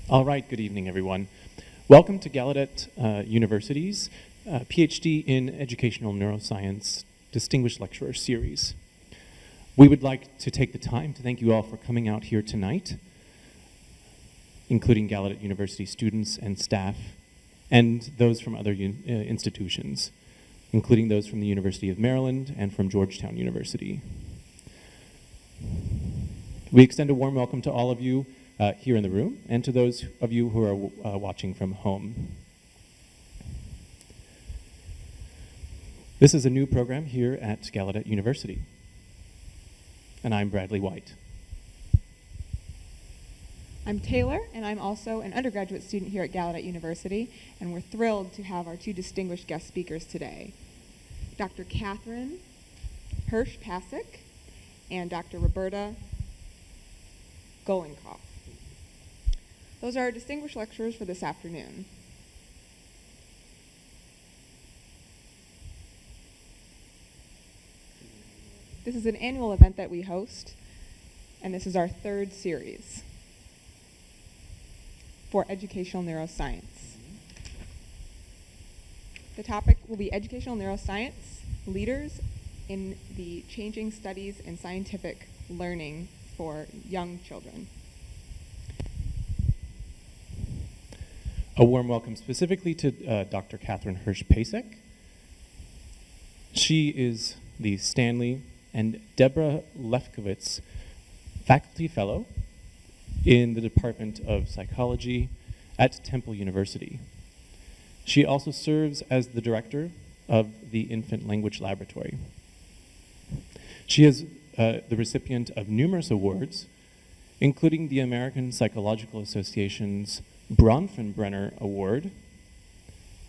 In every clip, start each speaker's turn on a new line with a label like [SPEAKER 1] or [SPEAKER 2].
[SPEAKER 1] All right, good evening, everyone. Welcome to Gallaudet University's Ph.D. in Educational Neuroscience Distinguished Lecturer Series. We would like to take the time to thank you all for coming out here tonight, including Gallaudet University students and staff, and those from other institutions, including those from the University of Maryland and from Georgetown University. We extend a warm welcome to all of you here in the room, and to those of you who are watching from home. This is a new program here at Gallaudet University, and I'm Bradley White.
[SPEAKER 2] I'm Taylor, and I'm also an undergraduate student here at Gallaudet University, and we're thrilled to have our two distinguished guest speakers today, Dr. Kathryn Hirsh-Pasek and Dr. Roberta Golinkoff. Those are our distinguished lecturers for this afternoon. This is an annual event that we host, and this is our third series for Educational Neuroscience. The topic will be Educational Neuroscience, Leaders in the Changing Studies in Scientific Learning for Young Children.
[SPEAKER 1] A warm welcome specifically to Dr. Kathryn Hirsh-Pasek. She is the Stanley and Deborah Lefkowitz Faculty Fellow in the Department of Psychology at Temple University. She also serves as the director of the Infant Language Laboratory. She is the recipient of numerous awards, including the American Psychological Association's Bronfenbrenner Award,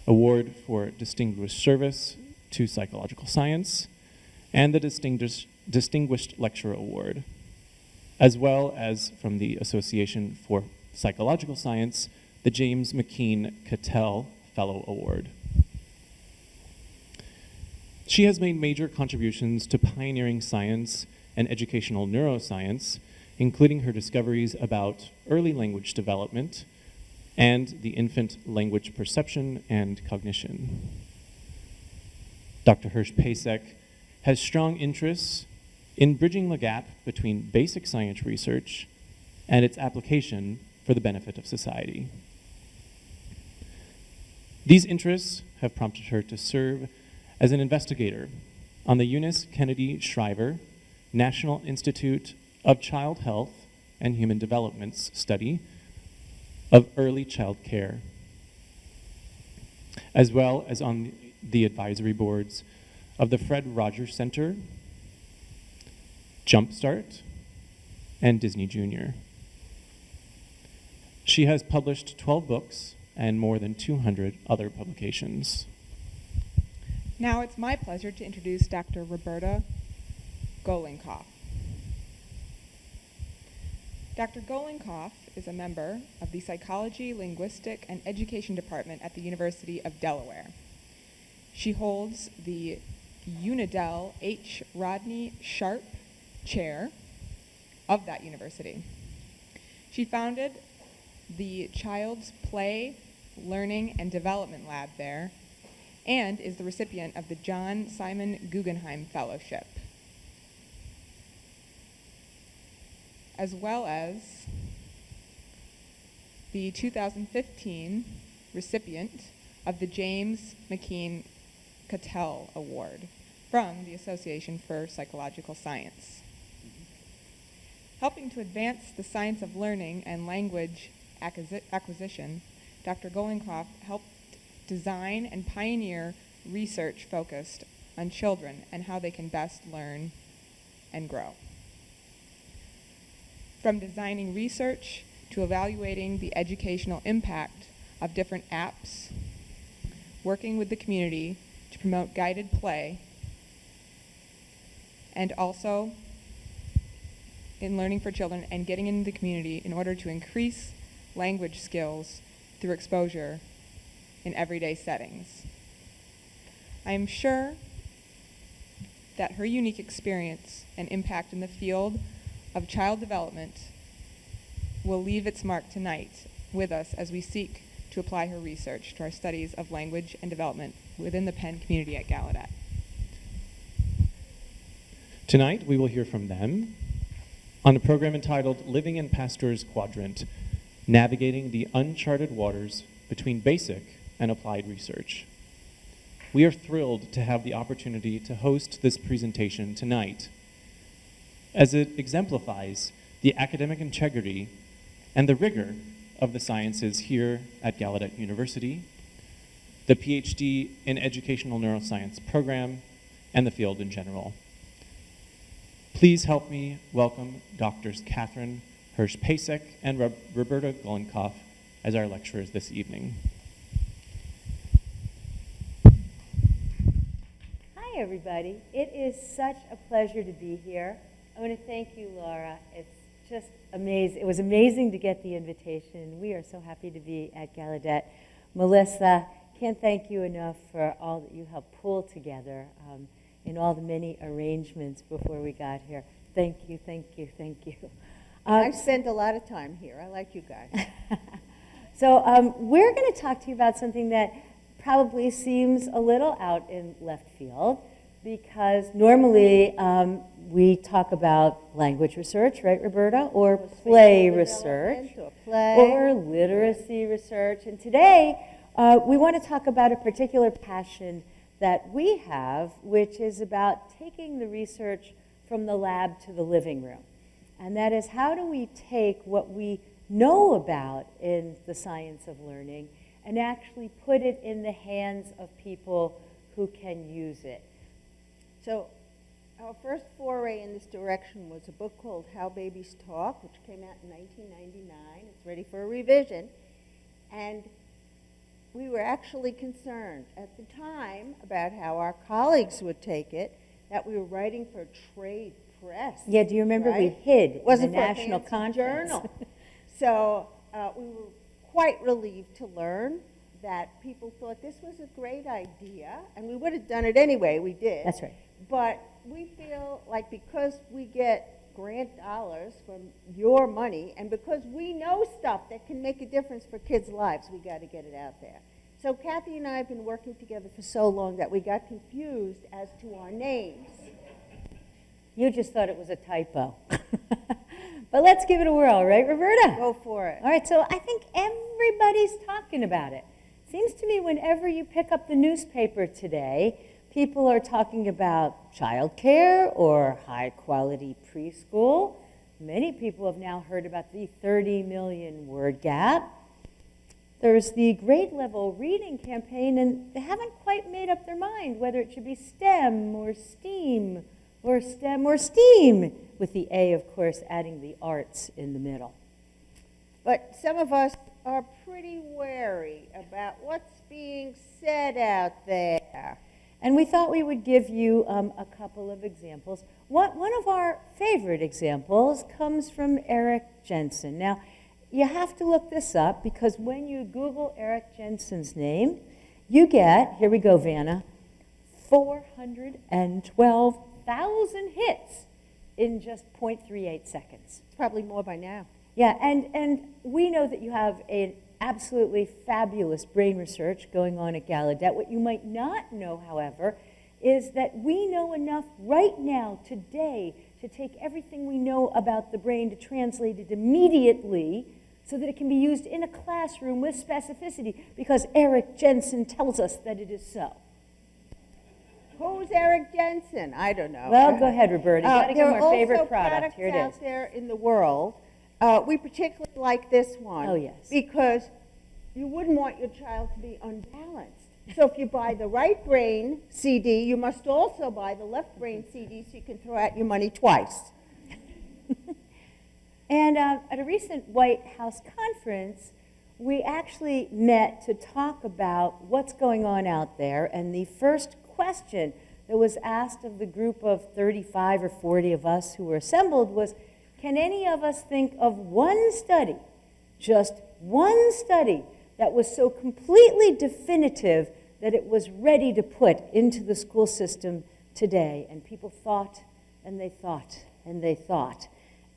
[SPEAKER 1] Award for Distinguished Service to Psychological Science, and the Distinguished Lecturer Award, as well as from the Association for Psychological Science, the James McKean Cattell Fellow Award. She has made major contributions to pioneering science and educational neuroscience, including her discoveries about early language development and the infant language perception and cognition. Dr. Hirsh-Pasek has strong interests in bridging the gap between basic science research and its application for the benefit of society. These interests have prompted her to serve as an investigator on the Eunice Kennedy Shriver National Institute of Child Health and Human Development's study of early child care, as well as on the advisory boards of the Fred Rogers Center, Jumpstart, and Disney Junior. She has published 12 books and more than 200 other publications.
[SPEAKER 2] Now it's my pleasure to introduce Dr. Roberta Golinkoff. Dr. Golinkoff is a member of the Psychology, Linguistic, and Education Department at the University of Delaware. She holds the Unidel H. Rodney Sharp Chair of that university. She founded the Child's Play, Learning, and Development Lab there, and is the recipient of the John Simon Guggenheim Fellowship, as well as the 2015 recipient of the James McKean Cattell Award from the Association for Psychological Science. Helping to advance the science of learning and language acquisition, Dr. Golinkoff helped design and pioneer research focused on children and how they can best learn and grow. From designing research to evaluating the educational impact of different apps, working with the community to promote guided play, and also in learning for children and getting into the community in order to increase language skills through exposure in everyday settings. I am sure that her unique experience and impact in the field of child development will leave its mark tonight with us as we seek to apply her research to our studies of language and development within the Penn community at Gallaudet.
[SPEAKER 1] Tonight, we will hear from them on a program entitled Living in Pasteur's Quadrant, Navigating the Uncharted Waters Between Basic and Applied Research. We are thrilled to have the opportunity to host this presentation tonight, as it exemplifies the academic integrity and the rigor of the sciences here at Gallaudet University, the Ph.D. in Educational Neuroscience program, and the field in general. Please help me welcome Drs. Kathryn Hirsh-Pasek and Roberta Golinkoff as our lecturers this evening.
[SPEAKER 3] Hi, everybody. It is such a pleasure to be here. I want to thank you, Laura. It's just amazing. It was amazing to get the invitation. We are so happy to be at Gallaudet. Melissa, can't thank you enough for all that you helped pull together in all the many arrangements before we got here. Thank you, thank you, thank you.
[SPEAKER 4] I've spent a lot of time here. I like you guys.
[SPEAKER 3] So we're going to talk to you about something that probably seems a little out in left field, because normally we talk about language research, right, Roberta, or play research, or literacy research. And today we want to talk about a particular passion that we have, which is about taking the research from the lab to the living room. And that is, how do we take what we know about in the science of learning and actually put it in the hands of people who can use it?
[SPEAKER 4] So our first foray in this direction was a book called How Babies Talk, which came out in 1999. It's ready for a revision. And we were actually concerned at the time about how our colleagues would take it, that we were writing for a trade press.
[SPEAKER 3] Yeah, do you remember
[SPEAKER 4] right?
[SPEAKER 3] we hid in the
[SPEAKER 4] Wasn't for a
[SPEAKER 3] national
[SPEAKER 4] fancy
[SPEAKER 3] conference?
[SPEAKER 4] journal. So we were quite relieved to learn that people thought this was a great idea, and we would have done it anyway. We did.
[SPEAKER 3] That's right.
[SPEAKER 4] But we feel like because we get grant dollars from your money, and because we know stuff that can make a difference for kids' lives, we got to get it out there. So Kathy and I have been working together for so long that we got confused as to our names.
[SPEAKER 3] You just thought it was a typo. But let's give it a whirl, right, Roberta?
[SPEAKER 4] Go for it.
[SPEAKER 3] All right, so I think everybody's talking about it. Seems to me whenever you pick up the newspaper today, people are talking about childcare or high-quality preschool. Many people have now heard about the 30 million word gap. There's the grade-level reading campaign, and they haven't quite made up their mind whether it should be STEM or STEAM or STEM or STEAM, with the A, of course, adding the arts in the middle.
[SPEAKER 4] But some of us are pretty wary about what's being said out there.
[SPEAKER 3] And we thought we would give you a couple of examples. One of our favorite examples comes from Eric Jensen. Now, you have to look this up, because when you Google Eric Jensen's name, you get, here we go, Vanna, 412,000 hits in just 0.38 seconds.
[SPEAKER 4] It's probably more by now.
[SPEAKER 3] Yeah, and we know that you have an absolutely fabulous brain research going on at Gallaudet. What you might not know, however, is that we know enough right now, today, to take everything we know about the brain to translate it immediately so that it can be used in a classroom with specificity, because Eric Jensen tells us that it is so.
[SPEAKER 4] Who's Eric Jensen? I don't know.
[SPEAKER 3] Well, go ahead, Roberta. You got to give them our favorite
[SPEAKER 4] there are
[SPEAKER 3] product.
[SPEAKER 4] also
[SPEAKER 3] Here it
[SPEAKER 4] products
[SPEAKER 3] is.
[SPEAKER 4] out there in the world. We particularly like this one.
[SPEAKER 3] Oh, yes.
[SPEAKER 4] Because you wouldn't want your child to be unbalanced. So if you buy the right brain CD, you must also buy the left brain CD so you can throw out your money twice.
[SPEAKER 3] And at a recent White House conference, we actually met to talk about what's going on out there. And the first question that was asked of the group of 35 or 40 of us who were assembled was, can any of us think of one study, just one study, that was so completely definitive that it was ready to put into the school system today? And people thought, and they thought, and they thought.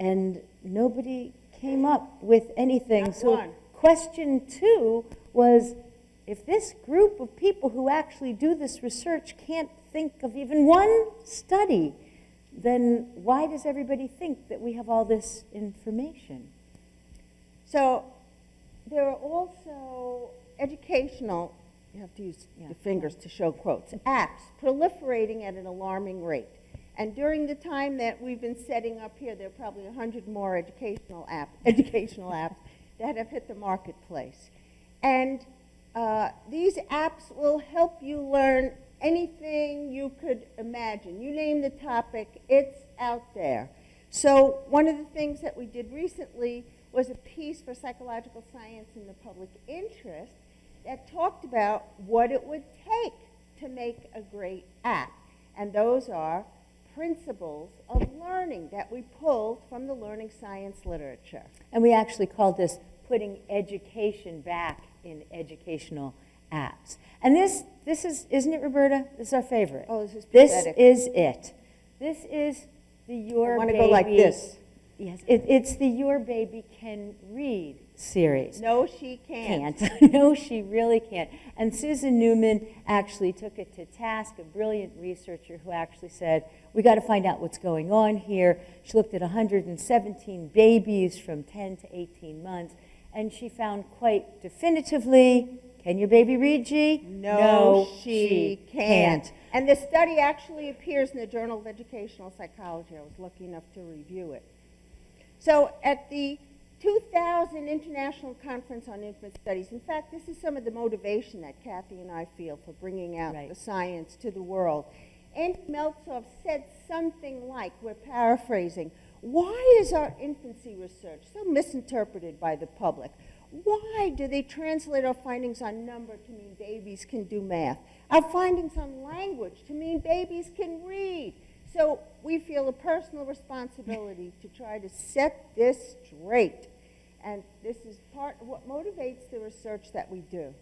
[SPEAKER 3] And nobody came up with anything.
[SPEAKER 4] Not
[SPEAKER 3] So
[SPEAKER 4] one.
[SPEAKER 3] Question 2 was, if this group of people who actually do this research can't think of even one study, then why does everybody think that we have all this information?
[SPEAKER 4] So there are also educational, you have to use your fingers to show quotes, apps proliferating at an alarming rate. And during the time that we've been setting up here, there are probably 100 more educational apps that have hit the marketplace. And these apps will help you learn anything you could imagine. You name the topic, it's out there. So one of the things that we did recently was a piece for Psychological Science in the Public Interest that talked about what it would take to make a great app. And those are principles of learning that we pulled from the learning science literature.
[SPEAKER 3] And we actually called this putting education back in educational apps. And this is, isn't it, Roberta? This is our favorite.
[SPEAKER 4] Oh, this is
[SPEAKER 3] This
[SPEAKER 4] pathetic.
[SPEAKER 3] is it. This is the Your
[SPEAKER 4] I want to
[SPEAKER 3] Baby.
[SPEAKER 4] go like this.
[SPEAKER 3] Yes, it's the Your Baby Can Read series.
[SPEAKER 4] No, she can't.
[SPEAKER 3] No, she really can't. And Susan Newman actually took it to task, a brilliant researcher who actually said, we got to find out what's going on here. She looked at 117 babies from 10 to 18 months, and she found quite definitively, can your baby read, G?
[SPEAKER 4] No, she can't. And the study actually appears in the Journal of Educational Psychology. I was lucky enough to review it. So at the 2000 International Conference on Infant Studies, in fact, this is some of the motivation that Kathy and I feel for bringing out the science to the world. Andy Meltzoff said something like, we're paraphrasing, why is our infancy research so misinterpreted by the public? Why do they translate our findings on number to mean babies can do math? Our findings on language to mean babies can read? So we feel a personal responsibility to try to set this straight. And this is part of what motivates the research that we do.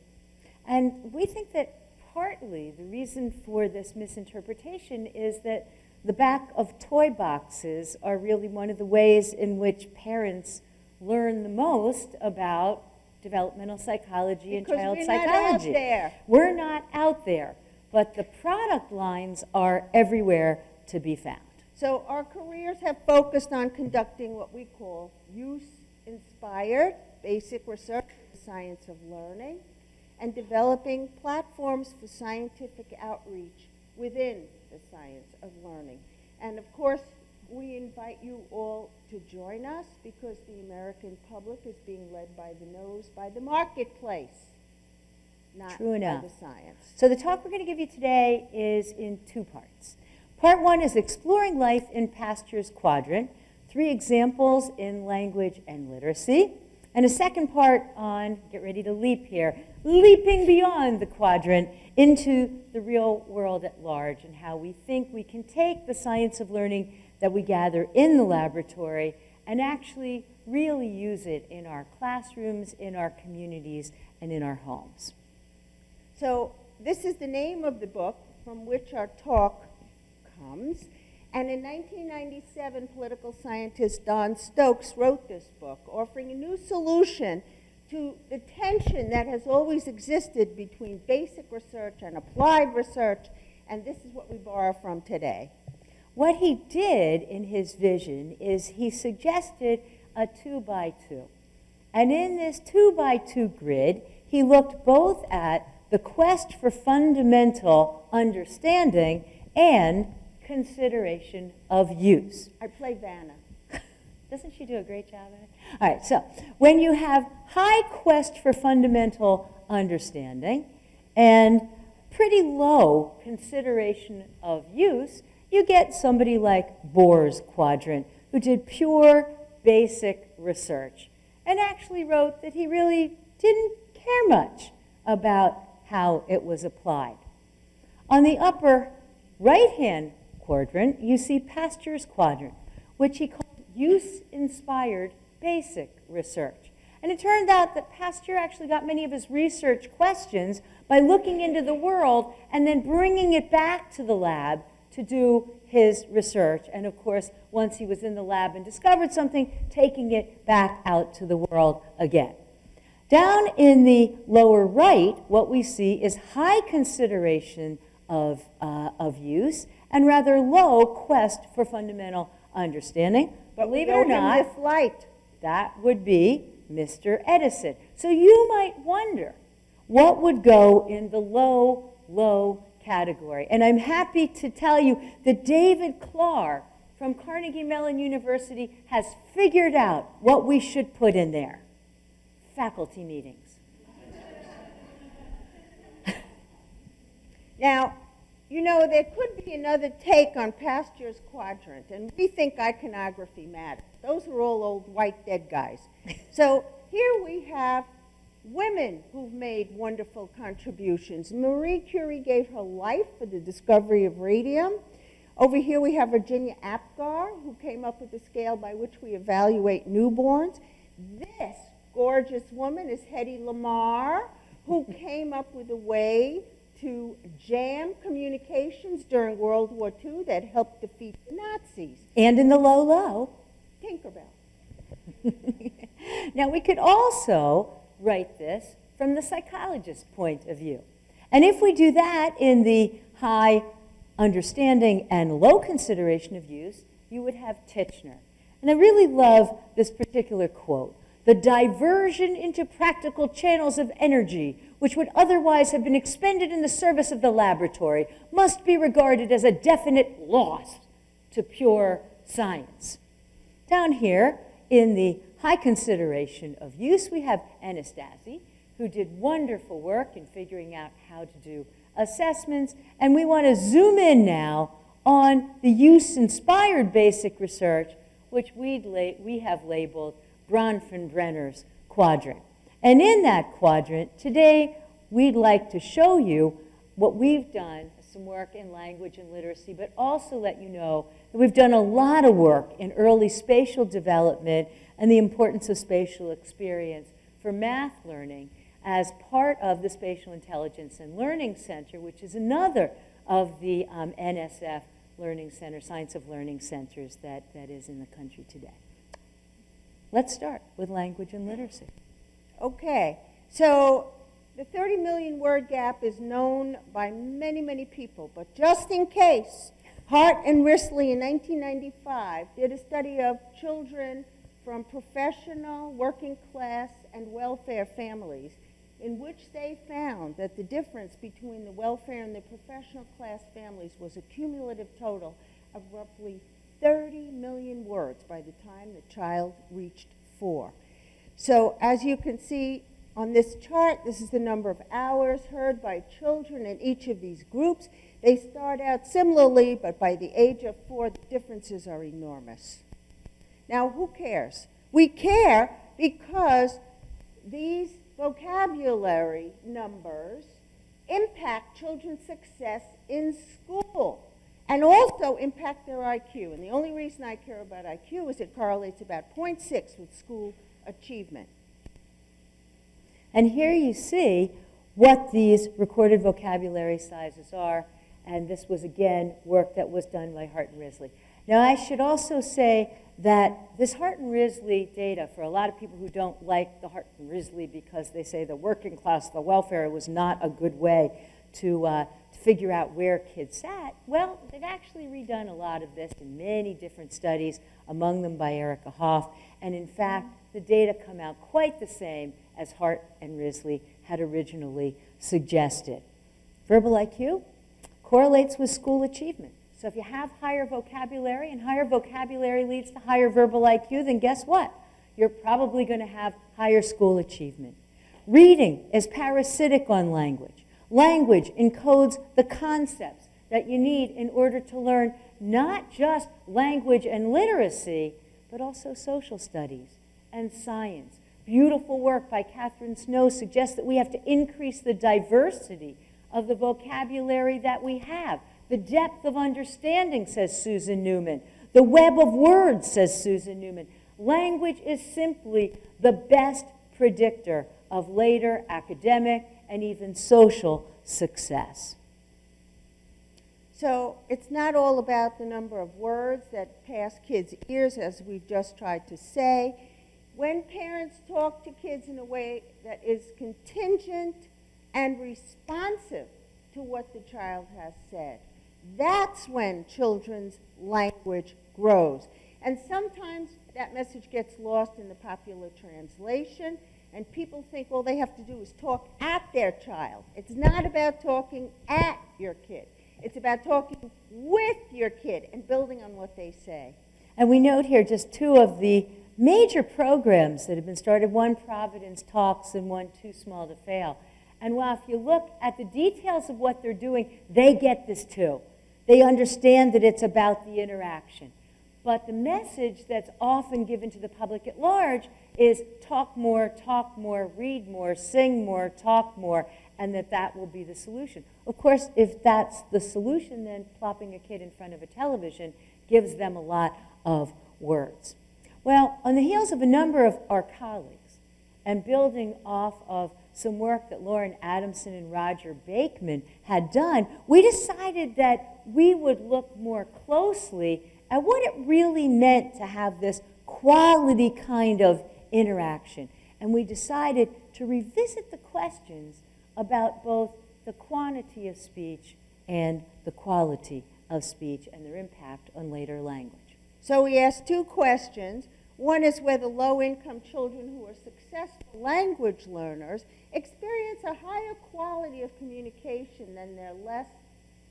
[SPEAKER 3] And we think that partly the reason for this misinterpretation is that the back of toy boxes are really one of the ways in which parents learn the most about developmental psychology and child psychology.
[SPEAKER 4] We're not out there.
[SPEAKER 3] We're not out there, but the product lines are everywhere to be found.
[SPEAKER 4] So our careers have focused on conducting what we call use-inspired basic research in the science of learning and developing platforms for scientific outreach within the science of learning. And of course, we invite you all to join us because the American public is being led by the nose by the marketplace, not
[SPEAKER 3] True enough.
[SPEAKER 4] by the science.
[SPEAKER 3] So the talk we're going to give you today is in 2 parts. Part 1 is exploring life in Pasteur's quadrant, 3 examples in language and literacy, and a second part on, get ready to leap here, leaping beyond the quadrant into the real world at large and how we think we can take the science of learning that we gather in the laboratory and actually really use it in our classrooms, in our communities, and in our homes.
[SPEAKER 4] So this is the name of the book from which our talk comes. And in 1997, political scientist Don Stokes wrote this book, offering a new solution to the tension that has always existed between basic research and applied research, and this is what we borrow from today.
[SPEAKER 3] What he did in his vision is he suggested a 2x2. And in this 2x2 grid, he looked both at the quest for fundamental understanding and consideration of use.
[SPEAKER 4] I play Vanna.
[SPEAKER 3] Doesn't she do a great job at it? All right, so when you have high quest for fundamental understanding and pretty low consideration of use, you get somebody like Bohr's quadrant, who did pure basic research and actually wrote that he really didn't care much about how it was applied. On the upper right-hand quadrant, you see Pasteur's quadrant, which he called use-inspired basic research. And it turned out that Pasteur actually got many of his research questions by looking into the world and then bringing it back to the lab to do his research. And of course, once he was in the lab and discovered something, taking it back out to the world again. Down in the lower right, what we see is high consideration of use and rather low quest for fundamental understanding. Believe it or not,
[SPEAKER 4] this light.
[SPEAKER 3] that would be Mr. Edison. So you might wonder what would go in the low, low category. And I'm happy to tell you that David Clark from Carnegie Mellon University has figured out what we should put in there. Faculty meetings.
[SPEAKER 4] Now, you know, there could be another take on past year's quadrant, and we think iconography matters. Those are all old white dead guys. So here we have women who've made wonderful contributions. Marie Curie gave her life for the discovery of radium. Over here we have Virginia Apgar, who came up with the scale by which we evaluate newborns. This gorgeous woman is Hedy Lamarr, who came up with a way to jam communications during World War II that helped defeat the Nazis.
[SPEAKER 3] And in the low, low.
[SPEAKER 4] Tinkerbell.
[SPEAKER 3] Now, we could also write this from the psychologist's point of view. And if we do that in the high understanding and low consideration of use, you would have Titchener. And I really love this particular quote. The diversion into practical channels of energy, which would otherwise have been expended in the service of the laboratory, must be regarded as a definite loss to pure science. Down here, in the high consideration of use, we have Anastasi, who did wonderful work in figuring out how to do assessments. And we want to zoom in now on the use-inspired basic research, which we have labeled Bronfenbrenner's quadrant. And in that quadrant, today, we'd like to show you what we've done, some work in language and literacy, but also let you know that we've done a lot of work in early spatial development and the importance of spatial experience for math learning as part of the Spatial Intelligence and Learning Center, which is another of the NSF Learning Center, Science of Learning Centers that is in the country today. Let's start with language and literacy.
[SPEAKER 4] Okay, so the 30 million word gap is known by many, many people, but just in case, Hart and Risley in 1995 did a study of children from professional, working class, and welfare families, in which they found that the difference between the welfare and the professional class families was a cumulative total of roughly 30 million words by the time the child reached 4. So as you can see on this chart, this is the number of hours heard by children in each of these groups. They start out similarly, but by the age of 4, the differences are enormous. Now, who cares? We care because these vocabulary numbers impact children's success in school and also impact their IQ. And the only reason I care about IQ is it correlates about 0.6 with school achievement.
[SPEAKER 3] And here you see what these recorded vocabulary sizes are. And this was, again, work that was done by Hart and Risley. Now, I should also say that this Hart and Risley data, for a lot of people who don't like the Hart and Risley because they say the working class, the welfare was not a good way to figure out where kids sat, well, they've actually redone a lot of this in many different studies, among them by Erica Hoff. And in fact, the data come out quite the same as Hart and Risley had originally suggested. Verbal IQ correlates with school achievement. So if you have higher vocabulary and higher vocabulary leads to higher verbal IQ, then guess what? You're probably going to have higher school achievement. Reading is parasitic on language. Language encodes the concepts that you need in order to learn not just language and literacy, but also social studies and science. Beautiful work by Catherine Snow suggests that we have to increase the diversity of the vocabulary that we have. The depth of understanding, says Susan Newman. The web of words, says Susan Newman. Language is simply the best predictor of later academic and even social success.
[SPEAKER 4] So it's not all about the number of words that pass kids' ears, as we've just tried to say. when parents talk to kids in a way that is contingent and responsive to what the child has said, that's when children's language grows. And sometimes that message gets lost in the popular translation, and people think all they have to do is talk at their child. It's not about talking at your kid. It's about talking with your kid and building on what they say.
[SPEAKER 3] And we note here just two of the major programs that have been started, one Providence Talks and one Too Small to Fail. And while if you look at the details of what they're doing, they get this too. They understand that it's about the interaction. But the message that's often given to the public at large is talk more, read more, sing more, talk more, and that will be the solution. Of course, if that's the solution, then plopping a kid in front of a television gives them a lot of words. Well, on the heels of a number of our colleagues and building off of some work that Lauren Adamson and Roger Bakeman had done, we decided that we would look more closely at what it really meant to have this quality kind of interaction. And we decided to revisit the questions about both the quantity of speech and the quality of speech and their impact on later language.
[SPEAKER 4] So we asked two questions. One is whether low-income children who are successful language learners experience a higher quality of communication than their less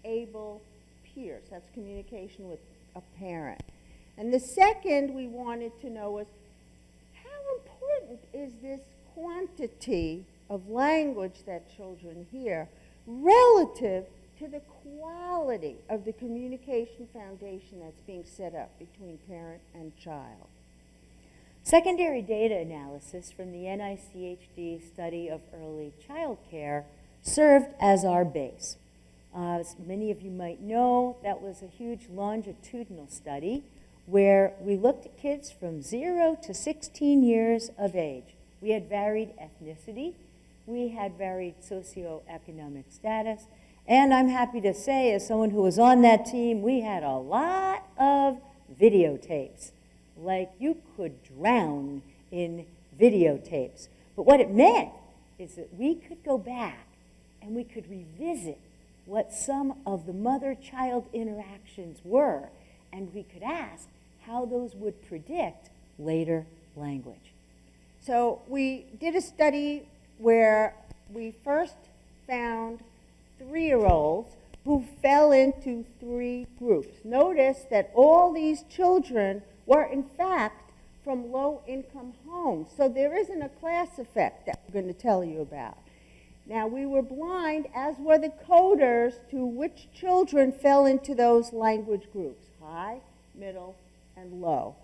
[SPEAKER 4] able peers. That's communication with a parent. And the second we wanted to know was, how important is this quantity of language that children hear relative to the quality of the communication foundation that's being set up between parent and child?
[SPEAKER 3] Secondary data analysis from the NICHD study of early child care served as our base. As many of you might know, that was a huge longitudinal study where we looked at kids from 0 to 16 years of age. We had varied ethnicity, we had varied socioeconomic status, and I'm happy to say, as someone who was on that team, we had a lot of videotapes. Like you could drown in videotapes. But what it meant is that we could go back and we could revisit what some of the mother-child interactions were, and we could ask how those would predict later language.
[SPEAKER 4] So we did a study where we first found 3-year-olds who fell into 3 groups. Notice that all these children were in fact from low-income homes. So there isn't a class effect that we're going to tell you about. Now, we were blind, as were the coders, to which children fell into those language groups, high, middle, and low.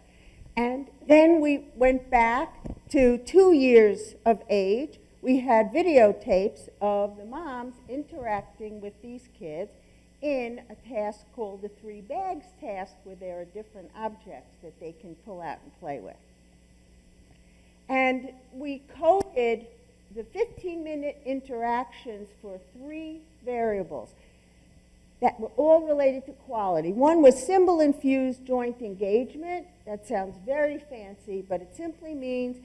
[SPEAKER 4] And then we went back to 2 years of age. We had videotapes of the moms interacting with these kids in a task called the 3 bags task, where there are different objects that they can pull out and play with. And we coded the 15-minute interactions for 3 variables that were all related to quality. One was symbol-infused joint engagement. That sounds very fancy, but it simply means,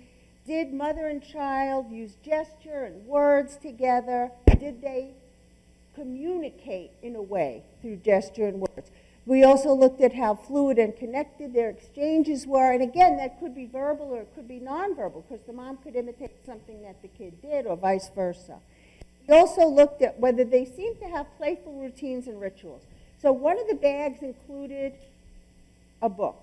[SPEAKER 4] did mother and child use gesture and words together? Did they communicate in a way through gesture and words? We also looked at how fluid and connected their exchanges were, and again, that could be verbal or it could be nonverbal, because the mom could imitate something that the kid did or vice versa. We also looked at whether they seemed to have playful routines and rituals. So one of the bags included a book.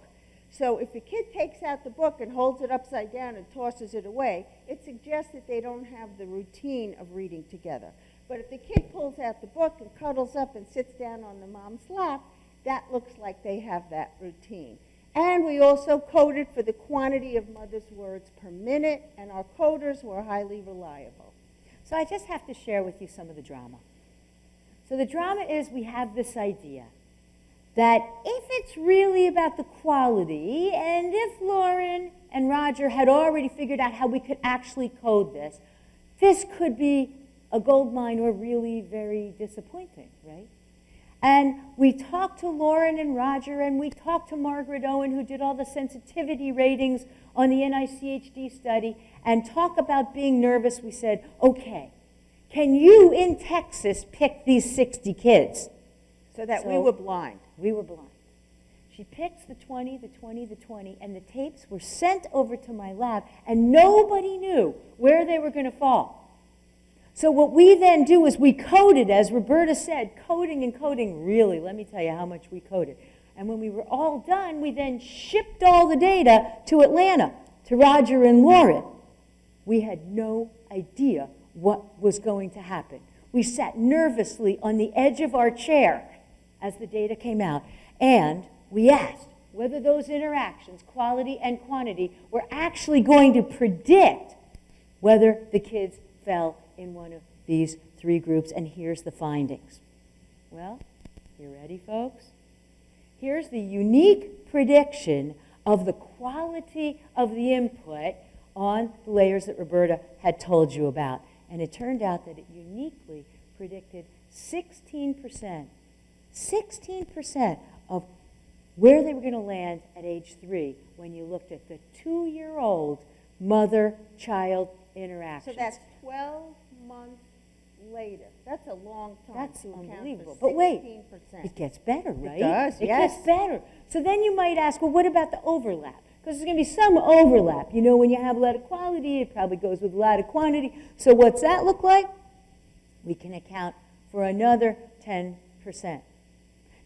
[SPEAKER 4] So if the kid takes out the book and holds it upside down and tosses it away, it suggests that they don't have the routine of reading together. But if the kid pulls out the book and cuddles up and sits down on the mom's lap, that looks like they have that routine. And we also coded for the quantity of mother's words per minute, and our coders were highly reliable.
[SPEAKER 3] So I just have to share with you some of the drama. So the drama is we have this idea that if it's really about the quality, and if Lauren and Roger had already figured out how we could actually code this, this could be a gold mine or really very disappointing, right? And we talked to Lauren and Roger, and we talked to Margaret Owen, who did all the sensitivity ratings on the NICHD study, and talk about being nervous. We said, okay, can you in Texas pick these 60 kids?
[SPEAKER 4] So that we were blind.
[SPEAKER 3] We were blind. She picks the 20, the 20, the 20, and the tapes were sent over to my lab, and nobody knew where they were going to fall. So what we then do is we coded, as Roberta said, coding and coding, really, let me tell you how much we coded. And when we were all done, we then shipped all the data to Atlanta, to Roger and Lauren. We had no idea what was going to happen. We sat nervously on the edge of our chair as the data came out, and we asked whether those interactions, quality and quantity, were actually going to predict whether the kids fell in one of these three groups, and here's the findings. Well, you ready, folks? Here's the unique prediction of the quality of the input on the layers that Roberta had told you about. And it turned out that it uniquely predicted 16% of where they were going to land at age 3 when you looked at the 2-year-old mother-child interactions.
[SPEAKER 4] So that's 12 months later. That's a long time.
[SPEAKER 3] That's
[SPEAKER 4] to account
[SPEAKER 3] unbelievable.
[SPEAKER 4] For 16%.
[SPEAKER 3] But wait, it gets better, right?
[SPEAKER 4] It does,
[SPEAKER 3] It
[SPEAKER 4] yes.
[SPEAKER 3] gets better. So then you might ask, well, what about the overlap? Because there's going to be some overlap. You know, when you have a lot of quality, it probably goes with a lot of quantity. So what's that look like? We can account for another 10%.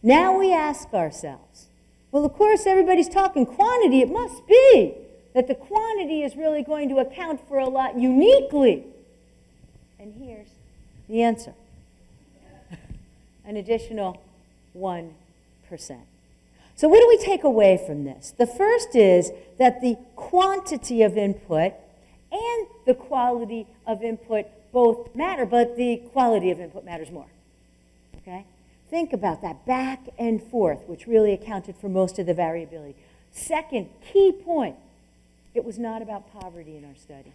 [SPEAKER 3] Now we ask ourselves, well, of course, everybody's talking quantity. It must be that the quantity is really going to account for a lot uniquely. And here's the answer. An additional 1%. So what do we take away from this? The first is that the quantity of input and the quality of input both matter, but the quality of input matters more. Okay? Think about that back and forth, which really accounted for most of the variability. Second key point, it was not about poverty in our study.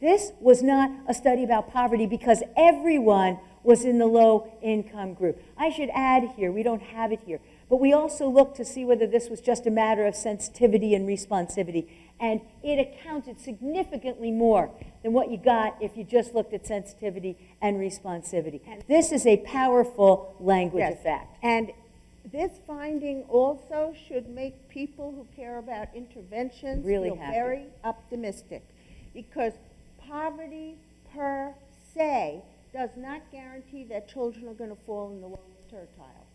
[SPEAKER 3] This was not a study about poverty because everyone was in the low-income group. I should add here, we don't have it here, but we also looked to see whether this was just a matter of sensitivity and responsivity, and it accounted significantly more than what you got if you just looked at sensitivity and responsivity. And this is a powerful language effect.
[SPEAKER 4] And this finding also should make people who care about interventions
[SPEAKER 3] Really
[SPEAKER 4] feel
[SPEAKER 3] happy.
[SPEAKER 4] very optimistic, because poverty per se does not guarantee that children are going to fall in the lowest tertile.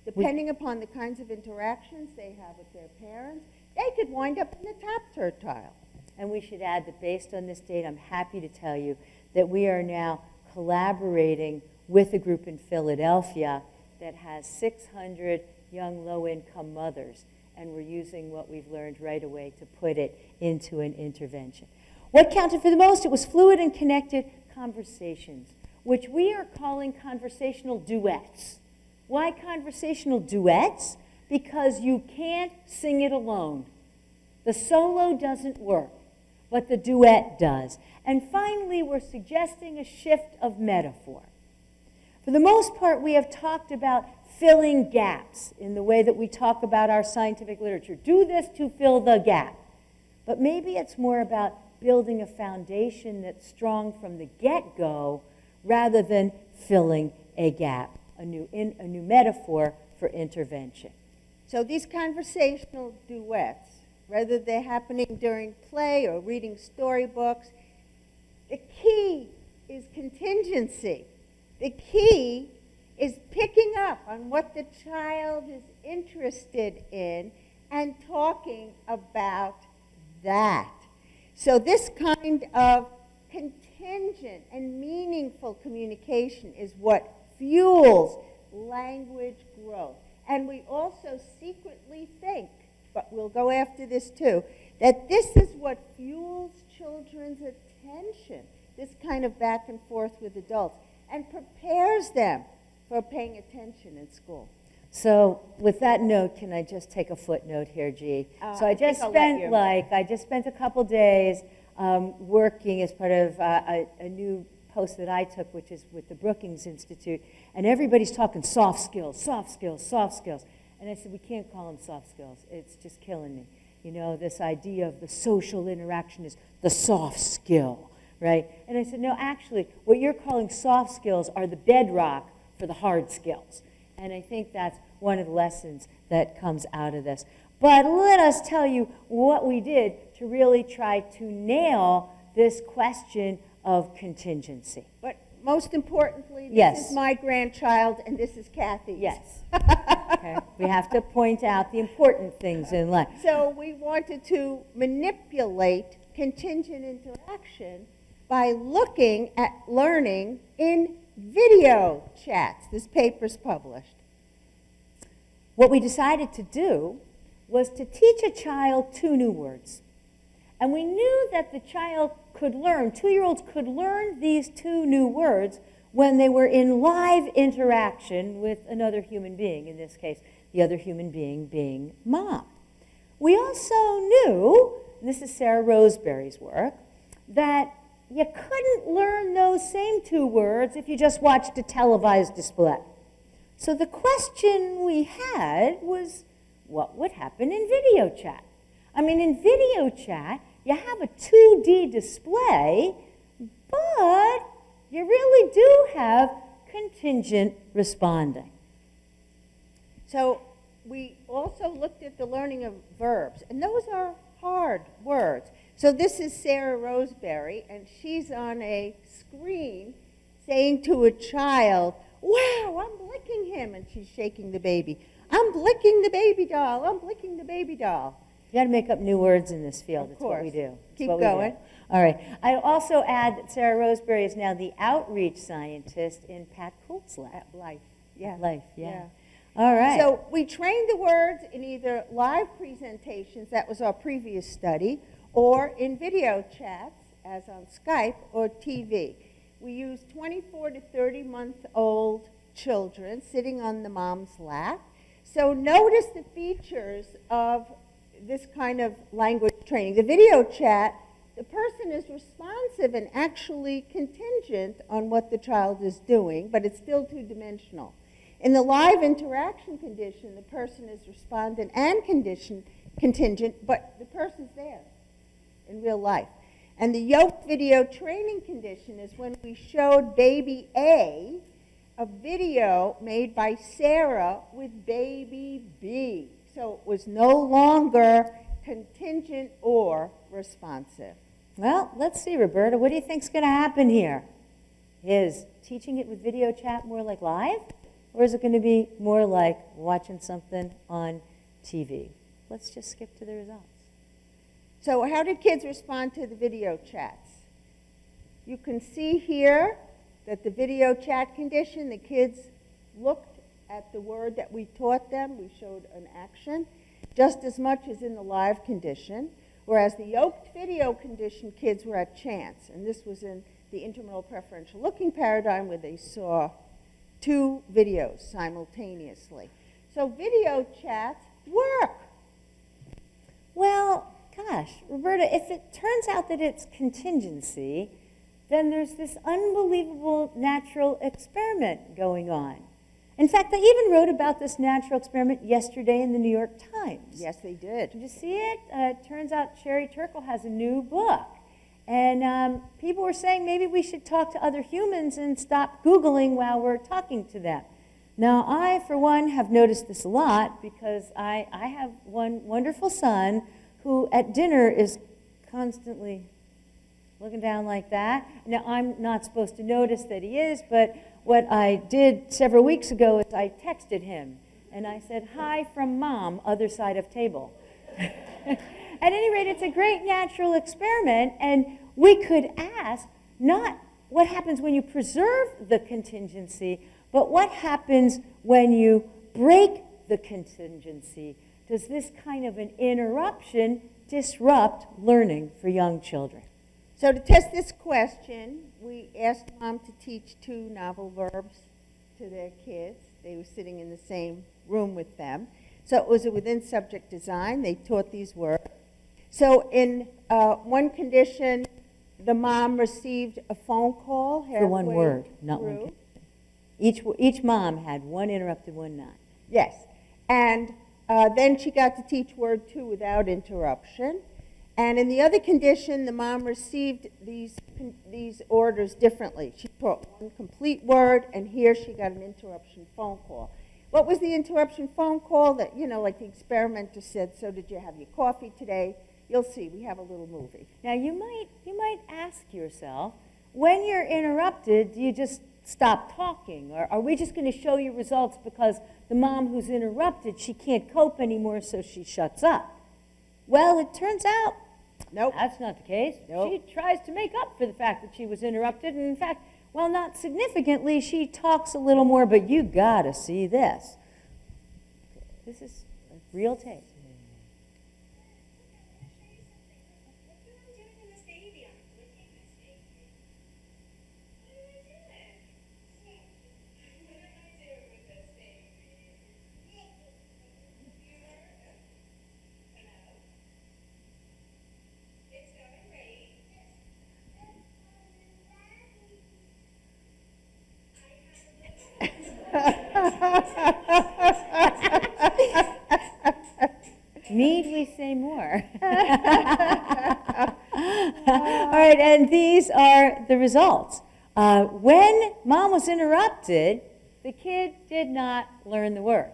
[SPEAKER 4] Depending upon the kinds of interactions they have with their parents, they could wind up in the top tertile.
[SPEAKER 3] And we should add that based on this data, I'm happy to tell you that we are now collaborating with a group in Philadelphia that has 600 young low-income mothers, and we're using what we've learned right away to put it into an intervention. What counted for the most? It was fluid and connected conversations, which we are calling conversational duets. Why conversational duets? Because you can't sing it alone. The solo doesn't work, but the duet does. And finally, we're suggesting a shift of metaphor. For the most part, we have talked about filling gaps in the way that we talk about our scientific literature. Do this to fill the gap. But maybe it's more about building a foundation that's strong from the get-go rather than filling a gap, a new metaphor for intervention.
[SPEAKER 4] So these conversational duets, whether they're happening during play or reading storybooks, the key is contingency. The key is picking up on what the child is interested in and talking about that. So this kind of contingent and meaningful communication is what fuels language growth. And we also secretly think, but we'll go after this too, that this is what fuels children's attention, this kind of back and forth with adults, and prepares them for paying attention in school.
[SPEAKER 3] So with that note, can I just take a footnote here, G? So I just spent a couple days working as part of a new post that I took, which is with the Brookings Institute, and everybody's talking soft skills, soft skills, soft skills. And I said, we can't call them soft skills. It's just killing me. You know, this idea of the social interaction is the soft skill, right? And I said, no, actually, what you're calling soft skills are the bedrock for the hard skills. And I think that's one of the lessons that comes out of this. But let us tell you what we did to really try to nail this question of contingency.
[SPEAKER 4] But most importantly, this
[SPEAKER 3] Yes.
[SPEAKER 4] is my grandchild and this is Kathy's.
[SPEAKER 3] Yes. Okay. We have to point out the important things in life.
[SPEAKER 4] So we wanted to manipulate contingent interaction by looking at learning in video chats. This paper's published.
[SPEAKER 3] What we decided to do was to teach a child 2 new words. And we knew that the child could learn, 2-year-olds could learn these 2 new words when they were in live interaction with another human being, in this case, the other human being mom. We also knew, and this is Sarah Roseberry's work, that you couldn't learn those same 2 words if you just watched a televised display. So the question we had was, what would happen in video chat? I mean, in video chat, you have a 2D display, but you really do have contingent responding.
[SPEAKER 4] So we also looked at the learning of verbs, and those are hard words. So this is Sarah Roseberry, and she's on a screen saying to a child, wow, I'm licking him, and she's shaking the baby. I'm licking the baby doll. I'm licking the baby doll.
[SPEAKER 3] You got to make up new words in this field.
[SPEAKER 4] Of
[SPEAKER 3] It's
[SPEAKER 4] course.
[SPEAKER 3] what we do. It's
[SPEAKER 4] Keep
[SPEAKER 3] what we
[SPEAKER 4] going.
[SPEAKER 3] do. All right. I also add that Sarah Roseberry is now the outreach scientist in Pat Colt's lab.
[SPEAKER 4] At Life. Yeah.
[SPEAKER 3] Life, yeah. All right.
[SPEAKER 4] So we trained the words in either live presentations, that was our previous study, or in video chats, as on Skype or TV. We used 24 to 30-month-old children sitting on the mom's lap. So notice the features of this kind of language training. The video chat, the person is responsive and actually contingent on what the child is doing, but it's still 2-dimensional. In the live interaction condition, the person is respondent and contingent, but the person's there in real life. And the yoked video training condition is when we showed baby A a video made by Sarah with baby B. So it was no longer contingent or responsive.
[SPEAKER 3] Well, let's see, Roberta. What do you think's going to happen here? Is teaching it with video chat more like live? Or is it going to be more like watching something on TV? Let's just skip to the results.
[SPEAKER 4] So how did kids respond to the video chats? You can see here that the video chat condition, the kids looked at the word that we taught them. We showed an action just as much as in the live condition, whereas the yoked video condition, kids were at chance. And this was in the intramural preferential looking paradigm where they saw 2 videos simultaneously. So video chats work.
[SPEAKER 3] Well, gosh, Roberta, if it turns out that it's contingency, then there's this unbelievable natural experiment going on. In fact, they even wrote about this natural experiment yesterday in the New York Times.
[SPEAKER 4] Yes, they did.
[SPEAKER 3] Did you see it? It turns out Sherry Turkle has a new book. And people were saying maybe we should talk to other humans and stop Googling while we're talking to them. Now, I, for one, have noticed this a lot because I have one wonderful son who at dinner is constantly looking down like that. Now, I'm not supposed to notice that he is, but what I did several weeks ago is I texted him, and I said, hi from mom, other side of table. At any rate, it's a great natural experiment, and we could ask not what happens when you preserve the contingency, but what happens when you break the contingency. Does this kind of an interruption disrupt learning for young children?
[SPEAKER 4] So to test this question, we asked mom to teach 2 novel verbs to their kids. They were sitting in the same room with them. So it was a within subject design. They taught these words. So in one condition, the mom received a phone call halfway
[SPEAKER 3] For one word, not
[SPEAKER 4] through.
[SPEAKER 3] one condition. Each mom had one interrupted, one not.
[SPEAKER 4] Yes. And then she got to teach word 2 without interruption. And in the other condition, the mom received these orders differently. She taught one complete word, and here she got an interruption phone call. What was the interruption phone call? That, you know, like the experimenter said, so did you have your coffee today? You'll see, we have a little movie.
[SPEAKER 3] Now, you might ask yourself, when you're interrupted, do you just stop talking? Or are we just going to show you results because the mom who's interrupted, she can't cope anymore, so she shuts up? Well, it turns out
[SPEAKER 4] Nope.
[SPEAKER 3] that's not the case.
[SPEAKER 4] Nope.
[SPEAKER 3] She tries to make up for the fact that she was interrupted, and in fact, well, not significantly, she talks a little more, but you gotta see this. This is a real tape. Need we say more? All right, and these are the results. When mom was interrupted, the kid did not learn the word.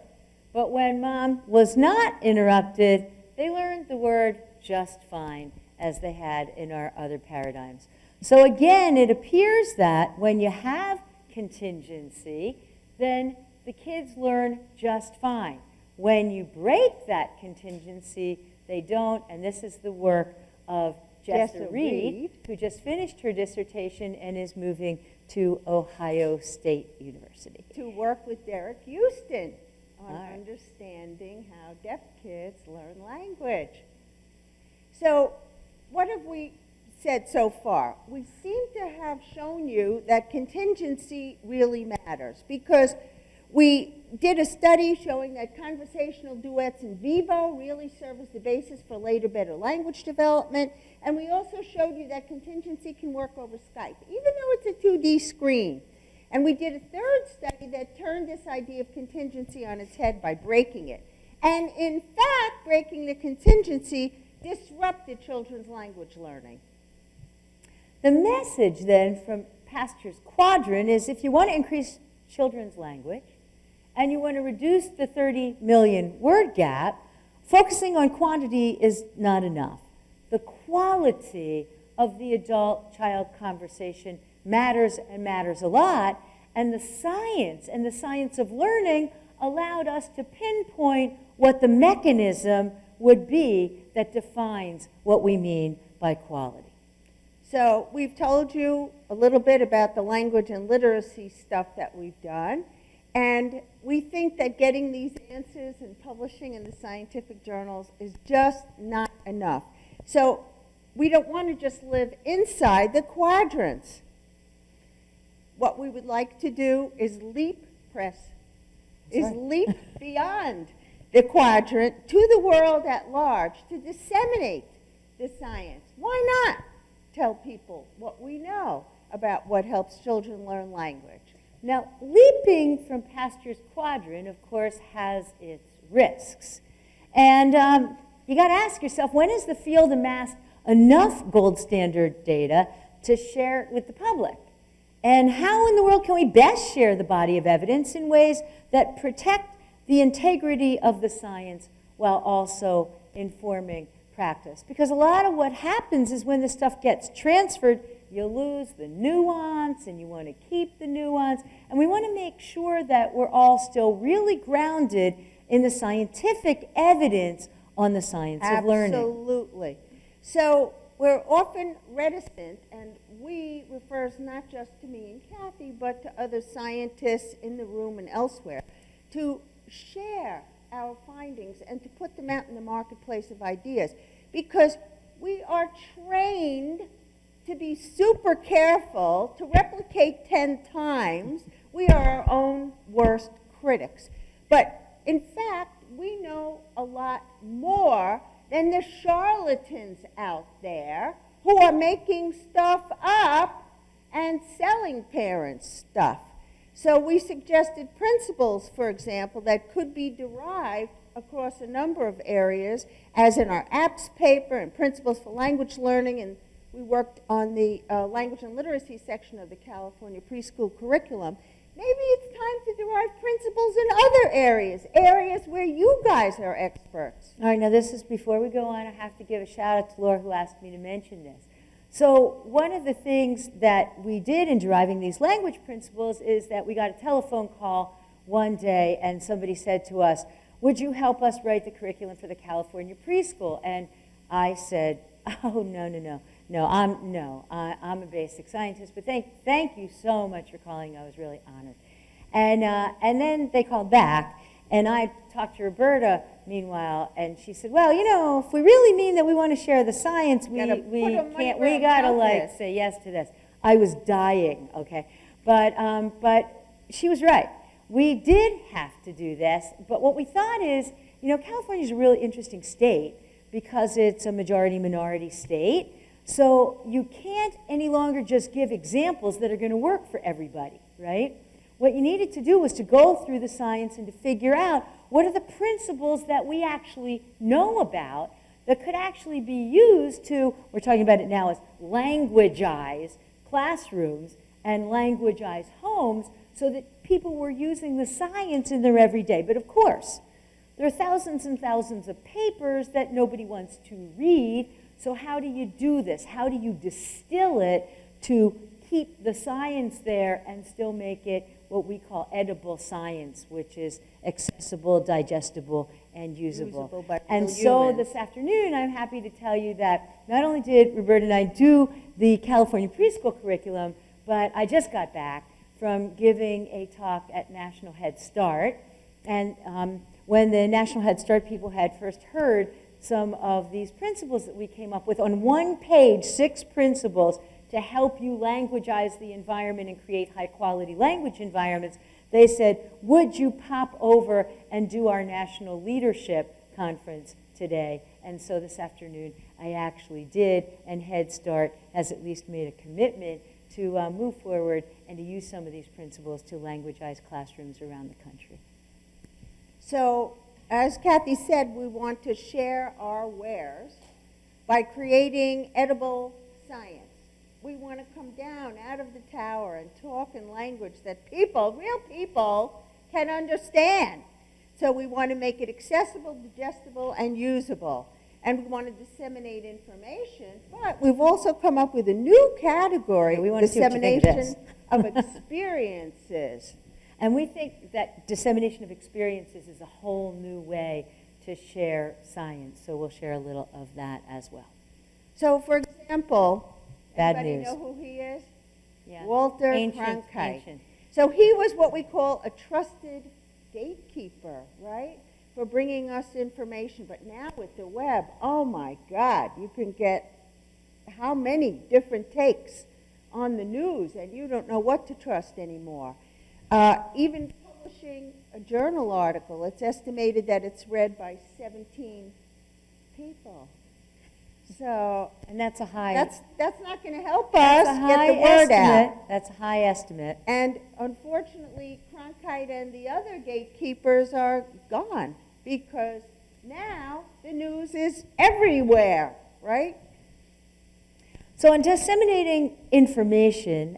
[SPEAKER 3] But when mom was not interrupted, they learned the word just fine, as they had in our other paradigms. So again, it appears that when you have contingency, then the kids learn just fine. When you break that contingency, they don't, and this is the work of Jessa Reed, who just finished her dissertation and is moving to Ohio State University.
[SPEAKER 4] To work with Derek Houston on
[SPEAKER 3] All right.
[SPEAKER 4] understanding how deaf kids learn language. So what have we said so far? We seem to have shown you that contingency really matters, because we did a study showing that conversational duets in vivo really serve as the basis for later better language development. And we also showed you that contingency can work over Skype, even though it's a 2D screen. And we did a third study that turned this idea of contingency on its head by breaking it. And in fact, breaking the contingency disrupted children's language learning.
[SPEAKER 3] The message then from Pasteur's quadrant is, if you want to increase children's language and you want to reduce the 30 million word gap, focusing on quantity is not enough. The quality of the adult-child conversation matters, and matters a lot, and the science of learning allowed us to pinpoint what the mechanism would be that defines what we mean by quality.
[SPEAKER 4] So we've told you a little bit about the language and literacy stuff that we've done, and we think that getting these answers and publishing in the scientific journals is just not enough. So we don't want to just live inside the quadrants. What we would like to do is leap beyond the quadrant to the world at large, to disseminate the science. Why not tell people what we know about what helps children learn language?
[SPEAKER 3] Now, leaping from Pasteur's quadrant, of course, has its risks. And you got to ask yourself, when has the field amassed enough gold standard data to share with the public? And how in the world can we best share the body of evidence in ways that protect the integrity of the science while also informing practice? Because a lot of what happens is when this stuff gets transferred, you lose the nuance, and you want to keep the nuance. And we want to make sure that we're all still really grounded in the scientific evidence on the science of learning.
[SPEAKER 4] Absolutely. So we're often reticent, and we refers not just to me and Kathy, but to other scientists in the room and elsewhere, to share our findings and to put them out in the marketplace of ideas, because we are trained to be super careful, to replicate 10 times. We are our own worst critics. But in fact, we know a lot more than the charlatans out there who are making stuff up and selling parents stuff. So we suggested principles, for example, that could be derived across a number of areas, as in our apps paper and principles for language learning, and we worked on the language and literacy section of the California preschool curriculum. Maybe it's time to derive principles in other areas, areas where you guys are experts.
[SPEAKER 3] All right, now this is, before we go on, I have to give a shout out to Laura who asked me to mention this. So one of the things that we did in deriving these language principles is that we got a telephone call one day and somebody said to us, would you help us write the curriculum for the California preschool? And I said, oh, no, I'm a basic scientist, but thank you so much for calling. I was really honored. And then they called back, and I talked to Roberta, meanwhile, and she said, well, you know, if we really mean that we want to share the science, we gotta like say yes to this. I was dying, okay? But she was right. We did have to do this, but what we thought is, you know, California's a really interesting state because it's a majority-minority state, so you can't any longer just give examples that are going to work for everybody, right? What you needed to do was to go through the science and to figure out what are the principles that we actually know about that could actually be used to, we're talking about it now as languageize classrooms and languageize homes so that people were using the science in their everyday. But of course, there are thousands and thousands of papers that nobody wants to read, so how do you do this? How do you distill it to keep the science there and still make it what we call edible science, which is accessible, digestible, and usable. And so this afternoon, I'm happy to tell you that not only did Roberta and I do the California preschool curriculum, but I just got back from giving a talk at National Head Start. And when the National Head Start people had first heard some of these principles that we came up with, on one page, 6 principles to help you languageize the environment and create high-quality language environments, they said, would you pop over and do our National Leadership Conference today? And so this afternoon, I actually did, and Head Start has at least made a commitment to move forward and to use some of these principles to languageize classrooms around the country.
[SPEAKER 4] So, as Kathy said, we want to share our wares by creating edible science. We want to come down out of the tower and talk in language that people, real people, can understand. So we want to make it accessible, digestible, and usable. And we want to disseminate information, but we've also come up with a new category,
[SPEAKER 3] we want to
[SPEAKER 4] dissemination of experiences.
[SPEAKER 3] And we think that dissemination of experiences is a whole new way to share science. So we'll share a little of that as well.
[SPEAKER 4] So, for example,
[SPEAKER 3] Bad
[SPEAKER 4] anybody
[SPEAKER 3] news.
[SPEAKER 4] know who he is?
[SPEAKER 3] Yeah.
[SPEAKER 4] Walter
[SPEAKER 3] Ancient.
[SPEAKER 4] Cronkite. So he was what we call a trusted gatekeeper, right, for bringing us information. But now with the web, oh my God, you can get how many different takes on the news, and you don't know what to trust anymore. Even publishing a journal article, it's estimated that it's read by 17 people. So,
[SPEAKER 3] And that's a high.
[SPEAKER 4] that's not going to help us get the word
[SPEAKER 3] estimate.
[SPEAKER 4] out.
[SPEAKER 3] That's a high estimate.
[SPEAKER 4] And unfortunately, Cronkite and the other gatekeepers are gone because now the news is everywhere, right?
[SPEAKER 3] So in disseminating information,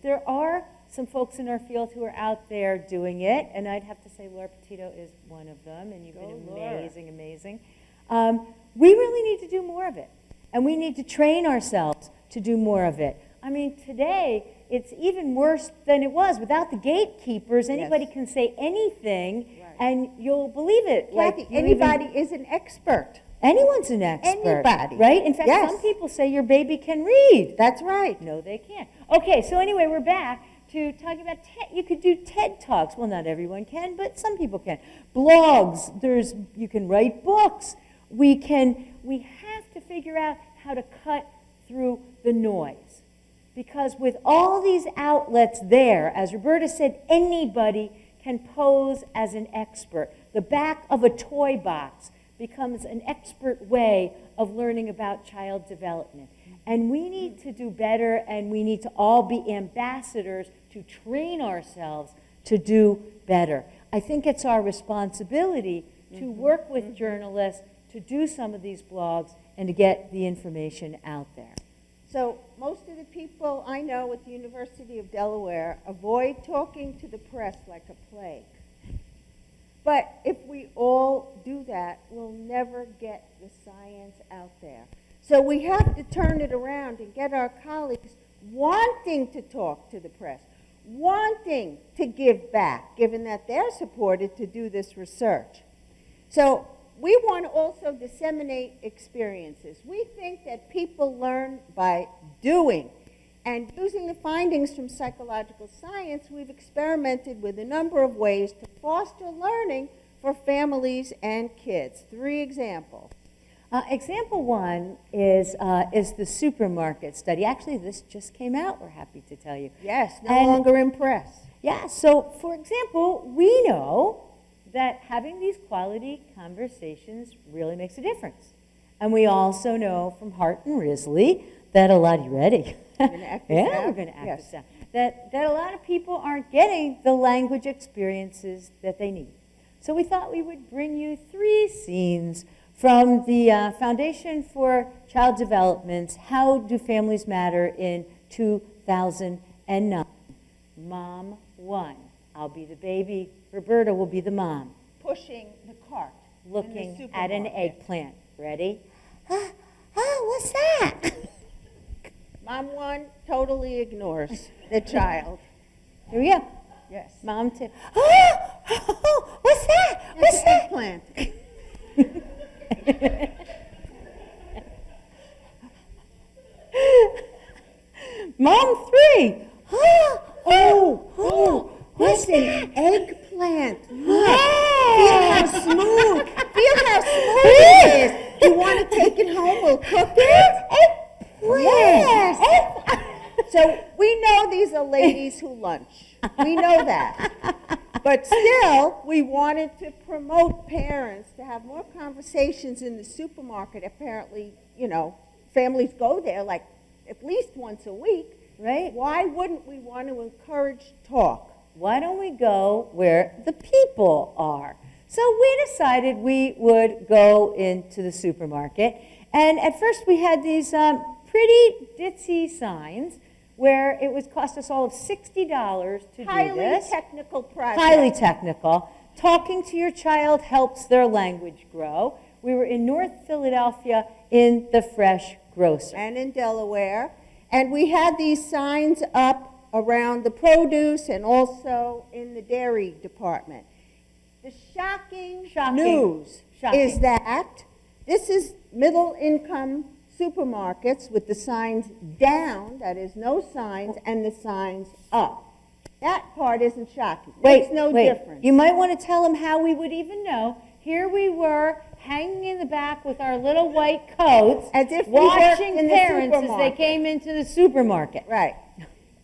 [SPEAKER 3] there are some folks in our field who are out there doing it, and I'd have to say Laura Petito is one of them, and you've been amazing, amazing. We really need to do more of it, and we need to train ourselves to do more of it. I mean, today, it's even worse than it was. Without the gatekeepers, anybody can say anything, and you'll believe it.
[SPEAKER 4] Kathy, anybody is an expert.
[SPEAKER 3] Anyone's an expert.
[SPEAKER 4] Anybody.
[SPEAKER 3] Right? In fact, some people say your baby can read.
[SPEAKER 4] That's right.
[SPEAKER 3] No, they can't. Okay, so anyway, we're back to talking about you could do TED Talks. Well, not everyone can, but some people can. Blogs, you can write books. We have to figure out how to cut through the noise. Because with all these outlets there, as Roberta said, anybody can pose as an expert. The back of a toy box becomes an expert way of learning about child development. And we need to do better, and we need to all be ambassadors to train ourselves to do better. I think it's our responsibility to work with journalists, to do some of these blogs, and to get the information out there.
[SPEAKER 4] So most of the people I know at the University of Delaware avoid talking to the press like a plague. But if we all do that, we'll never get the science out there. So we have to turn it around and get our colleagues wanting to talk to the press, wanting to give back, given that they're supported to do this research. So we want to also disseminate experiences. We think that people learn by doing. And using the findings from psychological science, we've experimented with a number of ways to foster learning for families and kids. 3 examples.
[SPEAKER 3] Example 1 is the supermarket study. Actually, this just came out, we're happy to tell you.
[SPEAKER 4] Yes, no longer in press.
[SPEAKER 3] Yeah, so for example, we know that having these quality conversations really makes a difference. And we also know from Hart and Risley that a lot, you ready?
[SPEAKER 4] We're going to act this
[SPEAKER 3] yeah,
[SPEAKER 4] out?
[SPEAKER 3] we're going to act
[SPEAKER 4] Yes.
[SPEAKER 3] this out. That a lot of people aren't getting the language experiences that they need. So we thought we would bring you 3 scenes from the Foundation for Child Development's How Do Families Matter in 2009. Mom 1. I'll be the baby. Roberta will be the mom.
[SPEAKER 4] Pushing the cart.
[SPEAKER 3] Looking at an eggplant. Ready? What's that?
[SPEAKER 4] Mom 1 totally ignores the child.
[SPEAKER 3] Here we go.
[SPEAKER 4] Yes.
[SPEAKER 3] Mom 2. What's that? What's that?
[SPEAKER 4] Eggplant.
[SPEAKER 3] Mom 3. What's
[SPEAKER 4] Listen,
[SPEAKER 3] that?
[SPEAKER 4] eggplant.
[SPEAKER 3] Feel
[SPEAKER 4] how smooth. Feel how smooth it is. You want to take it home? We'll cook it. Yes. So we know these are ladies who lunch. We know that. But still, we wanted to promote parents to have more conversations in the supermarket. Apparently, families go there like at least once a week.
[SPEAKER 3] Right?
[SPEAKER 4] Why wouldn't we want to encourage talk?
[SPEAKER 3] Why don't we go where the people are? So we decided we would go into the supermarket. And at first we had these pretty ditzy signs where it would cost us all of $60 to do
[SPEAKER 4] Highly
[SPEAKER 3] this.
[SPEAKER 4] technical project.
[SPEAKER 3] Highly technical. Talking to your child helps their language grow. We were in North Philadelphia in the fresh grocer.
[SPEAKER 4] And in Delaware. And we had these signs up around the produce and also in the dairy department. The shocking news is that this is middle-income supermarkets with the signs down, that is no signs, and the signs up. That part isn't shocking. Makes no difference.
[SPEAKER 3] You might want to tell them how we would even know. Here we were hanging in the back with our little white coats,
[SPEAKER 4] as if we
[SPEAKER 3] watching
[SPEAKER 4] worked in the
[SPEAKER 3] parents as they
[SPEAKER 4] supermarket.
[SPEAKER 3] came into the supermarket.
[SPEAKER 4] Right.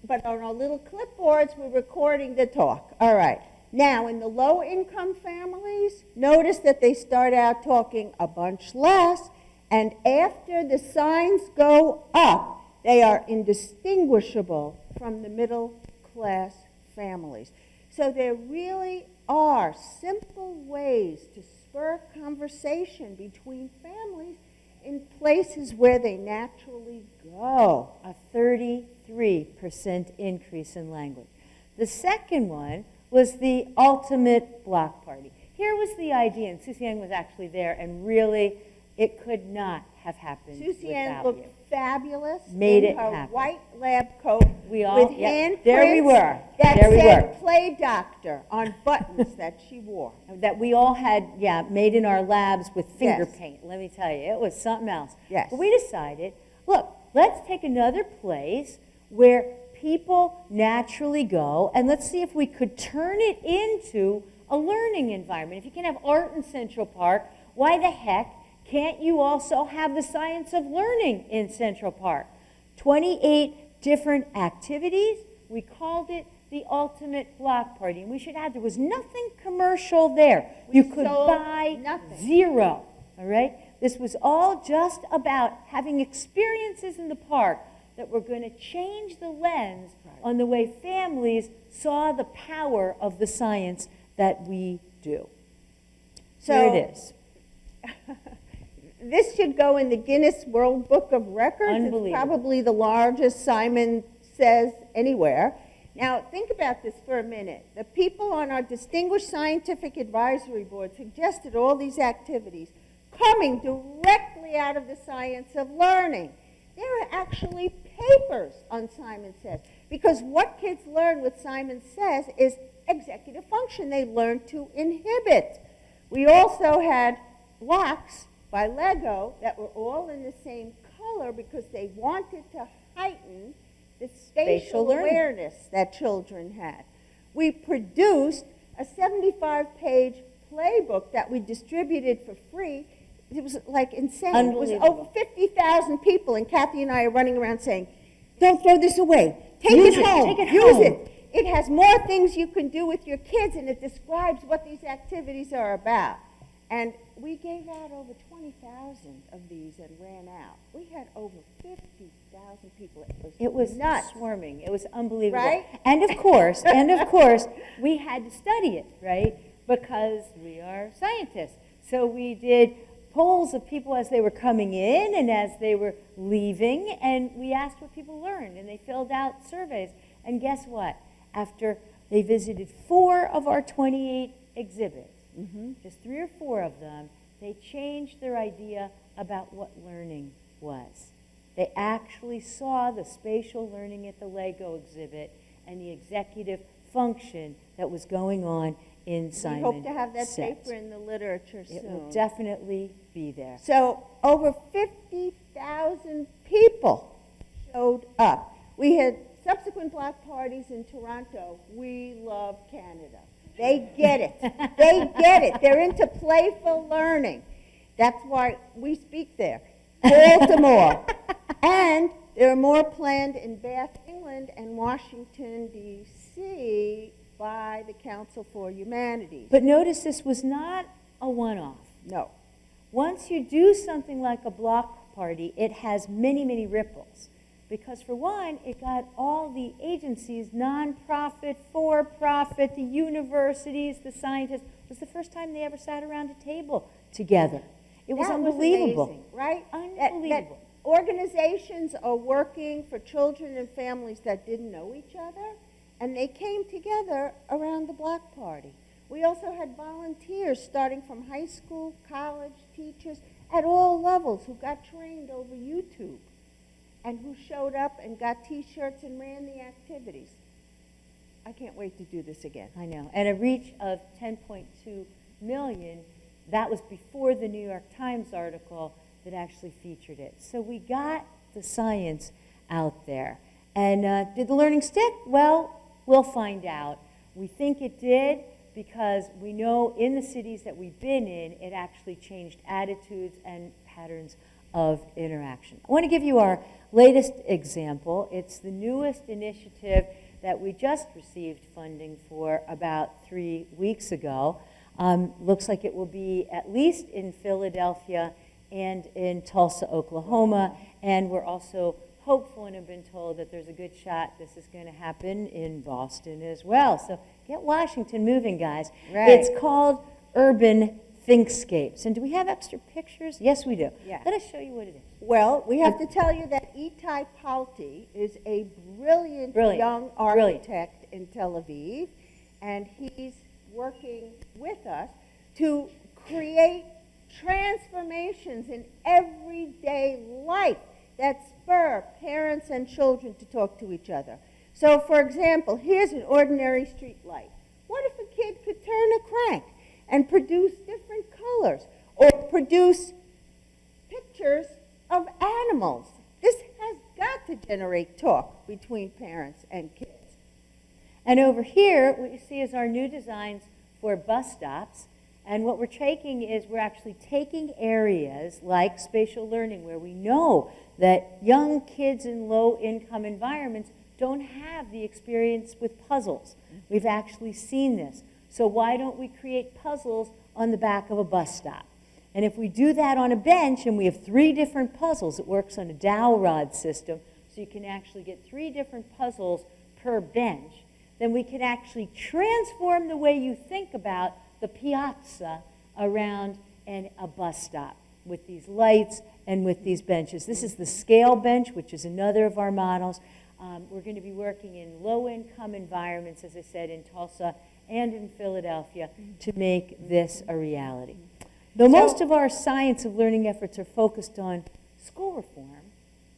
[SPEAKER 4] But on our little clipboards, we're recording the talk. All right. Now, in the low-income families, notice that they start out talking a bunch less, and after the signs go up, they are indistinguishable from the middle-class families. So there really are simple ways to spur conversation between families in places where they naturally go.
[SPEAKER 3] A 33% increase in language. The second one was the ultimate block party. Here was the idea, and Susie Ann was actually there, and really, it could not have happened
[SPEAKER 4] Susie Ann
[SPEAKER 3] without
[SPEAKER 4] looked
[SPEAKER 3] you.
[SPEAKER 4] fabulous
[SPEAKER 3] Made
[SPEAKER 4] in
[SPEAKER 3] it
[SPEAKER 4] her
[SPEAKER 3] happen.
[SPEAKER 4] white lab coat
[SPEAKER 3] We all,
[SPEAKER 4] with
[SPEAKER 3] yep,
[SPEAKER 4] handprints
[SPEAKER 3] there we were.
[SPEAKER 4] that
[SPEAKER 3] There we
[SPEAKER 4] said
[SPEAKER 3] were.
[SPEAKER 4] "Play Doctor" on buttons that she wore.
[SPEAKER 3] That we all had, made in our labs with finger
[SPEAKER 4] Yes.
[SPEAKER 3] paint. Let me tell you, it was something else.
[SPEAKER 4] Yes.
[SPEAKER 3] But we decided, look, let's take another place where people naturally go, and let's see if we could turn it into a learning environment. If you can have art in Central Park, why the heck can't you also have the science of learning in Central Park? 28 different activities. We called it the ultimate block party. And we should add, there was nothing commercial there. You could
[SPEAKER 4] sold
[SPEAKER 3] buy
[SPEAKER 4] nothing.
[SPEAKER 3] zero, all right? This was all just about having experiences in the park that were going to change the lens on the way families saw the power of the science that we do. So here it is.
[SPEAKER 4] This should go in the Guinness World Book of Records.
[SPEAKER 3] Unbelievable.
[SPEAKER 4] It's probably the largest Simon Says anywhere. Now, think about this for a minute. The people on our Distinguished Scientific Advisory Board suggested all these activities coming directly out of the science of learning. There are actually papers on Simon Says, because what kids learn with Simon Says is executive function. They learn to inhibit. We also had blocks by Lego that were all in the same color because they wanted to heighten the spatial awareness that children had. We produced a 75-page playbook that we distributed for free. It was like insane. It was over 50,000 people, and Kathy and I are running around saying, don't throw this away. Take it home. Use it. It has more things you can do with your kids, and it describes what these activities are about. And we gave out over 20,000 of these and ran out. We had over 50,000 people.
[SPEAKER 3] It was
[SPEAKER 4] nuts.
[SPEAKER 3] Swarming. It was unbelievable.
[SPEAKER 4] Right?
[SPEAKER 3] And of course, we had to study it, right? Because we are scientists. So we did polls of people as they were coming in and as they were leaving, and we asked what people learned, and they filled out surveys. And guess what? After they visited 4 of our 28 exhibits, just 3 or 4 of them, they changed their idea about what learning was. They actually saw the spatial learning at the Lego exhibit and the executive function that was going on in Simon
[SPEAKER 4] We hope to have that
[SPEAKER 3] Says.
[SPEAKER 4] paper in the literature soon.
[SPEAKER 3] It will definitely be there.
[SPEAKER 4] So over 50,000 people showed up. We had subsequent block parties in Toronto. We love Canada. They get it. They get it. They're into playful learning. That's why we speak there. Baltimore. And there are more planned in Bath, England, and Washington, D.C. by the Council for Humanities.
[SPEAKER 3] But notice this was not a one-off.
[SPEAKER 4] No.
[SPEAKER 3] Once you do something like a block party, it has many, many ripples. Because for one, it got all the agencies, nonprofit, for-profit, the universities, the scientists. It was the first time they ever sat around a table together. It was unbelievable.
[SPEAKER 4] Amazing, right?
[SPEAKER 3] Unbelievable.
[SPEAKER 4] That organizations are working for children and families that didn't know each other, and they came together around the block party. We also had volunteers starting from high school, college, teachers, at all levels who got trained over YouTube and who showed up and got T-shirts and ran the activities. I can't wait to do this again.
[SPEAKER 3] I know. And a reach of 10.2 million, that was before the New York Times article that actually featured it. So we got the science out there. And did the learning stick? Well, we'll find out. We think it did because we know in the cities that we've been in, it actually changed attitudes and patterns of interaction. I want to give you our latest example. It's the newest initiative that we just received funding for about 3 weeks ago. Looks like it will be at least in Philadelphia and in Tulsa, Oklahoma, and we're also hopeful and have been told that there's a good shot this is going to happen in Boston as well. So get Washington moving, guys.
[SPEAKER 4] Right.
[SPEAKER 3] It's called Urban Thinkscapes. And do we have extra pictures? Yes, we do.
[SPEAKER 4] Yeah.
[SPEAKER 3] Let us show you what it is.
[SPEAKER 4] Well, we have to tell you that Itai Palti is a brilliant young architect in Tel Aviv, and he's working with us to create transformations in everyday life that spur parents and children to talk to each other. So, for example, here's an ordinary street light. What if a kid could turn a crank and produce different colors or produce pictures of animals? This has got to generate talk between parents and kids.
[SPEAKER 3] And over here, what you see is our new designs for bus stops. And what we're taking is we're actually taking areas like spatial learning where we know that young kids in low-income environments don't have the experience with puzzles. We've actually seen this. So why don't we create puzzles on the back of a bus stop? And if we do that on a bench and we have 3 different puzzles, it works on a dowel rod system, so you can actually get 3 different puzzles per bench, then we can actually transform the way you think about the piazza around a bus stop with these lights and with these benches. This is the scale bench, which is another of our models. We're going to be working in low-income environments, as I said, in Tulsa and in Philadelphia, to make this a reality. Though most of our science of learning efforts are focused on school reform,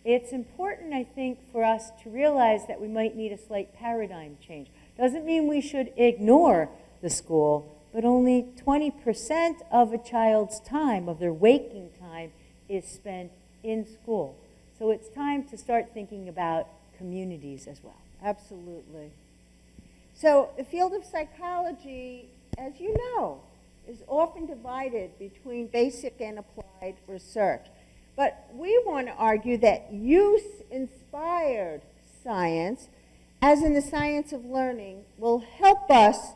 [SPEAKER 3] it's important, I think, for us to realize that we might need a slight paradigm change. Doesn't mean we should ignore the school, but only 20% of a child's time, of their waking time, is spent in school. So it's time to start thinking about communities as well.
[SPEAKER 4] Absolutely. So the field of psychology, as you know, is often divided between basic and applied research. But we want to argue that use-inspired science, as in the science of learning, will help us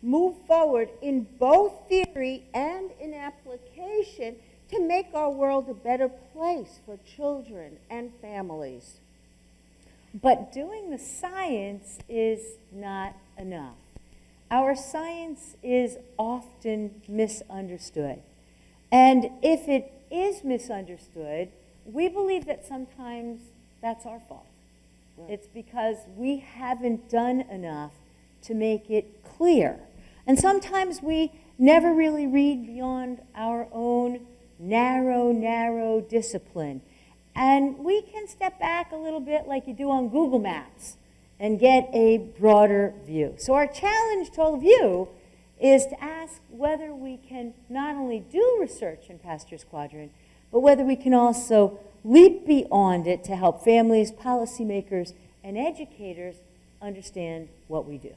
[SPEAKER 4] move forward in both theory and in application to make our world a better place for children and families.
[SPEAKER 3] But doing the science is not enough. Our science is often misunderstood. And if it is misunderstood, we believe that sometimes that's our fault. Right. It's because we haven't done enough to make it clear. And sometimes we never really read beyond our own narrow discipline. And we can step back a little bit like you do on Google Maps and get a broader view. So our challenge to all of you is to ask whether we can not only do research in Pastor's Quadrant, but whether we can also leap beyond it to help families, policymakers, and educators understand what we do.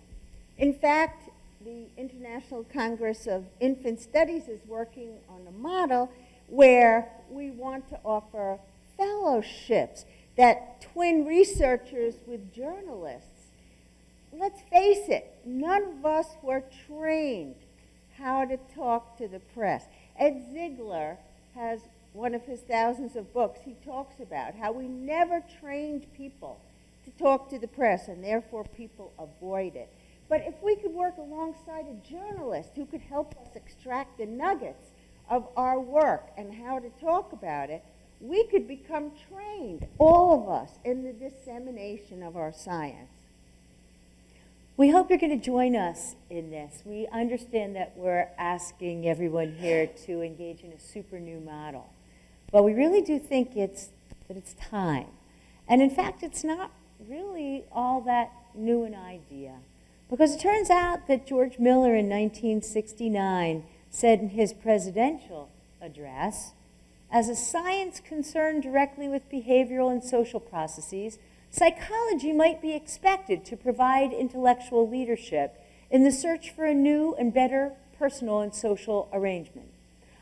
[SPEAKER 4] In fact, the International Congress of Infant Studies is working on a model where we want to offer fellowships that twin researchers with journalists. Let's face it, none of us were trained how to talk to the press. Ed Ziegler has one of his thousands of books. He talks about how we never trained people to talk to the press, and therefore people avoid it. But if we could work alongside a journalist who could help us extract the nuggets of our work and how to talk about it, we could become trained, all of us, in the dissemination of our science.
[SPEAKER 3] We hope you're going to join us in this. We understand that we're asking everyone here to engage in a super new model. But we really do think that it's time. And in fact, it's not really all that new an idea. Because it turns out that George Miller in 1969 said in his presidential address, as a science concerned directly with behavioral and social processes, psychology might be expected to provide intellectual leadership in the search for a new and better personal and social arrangement.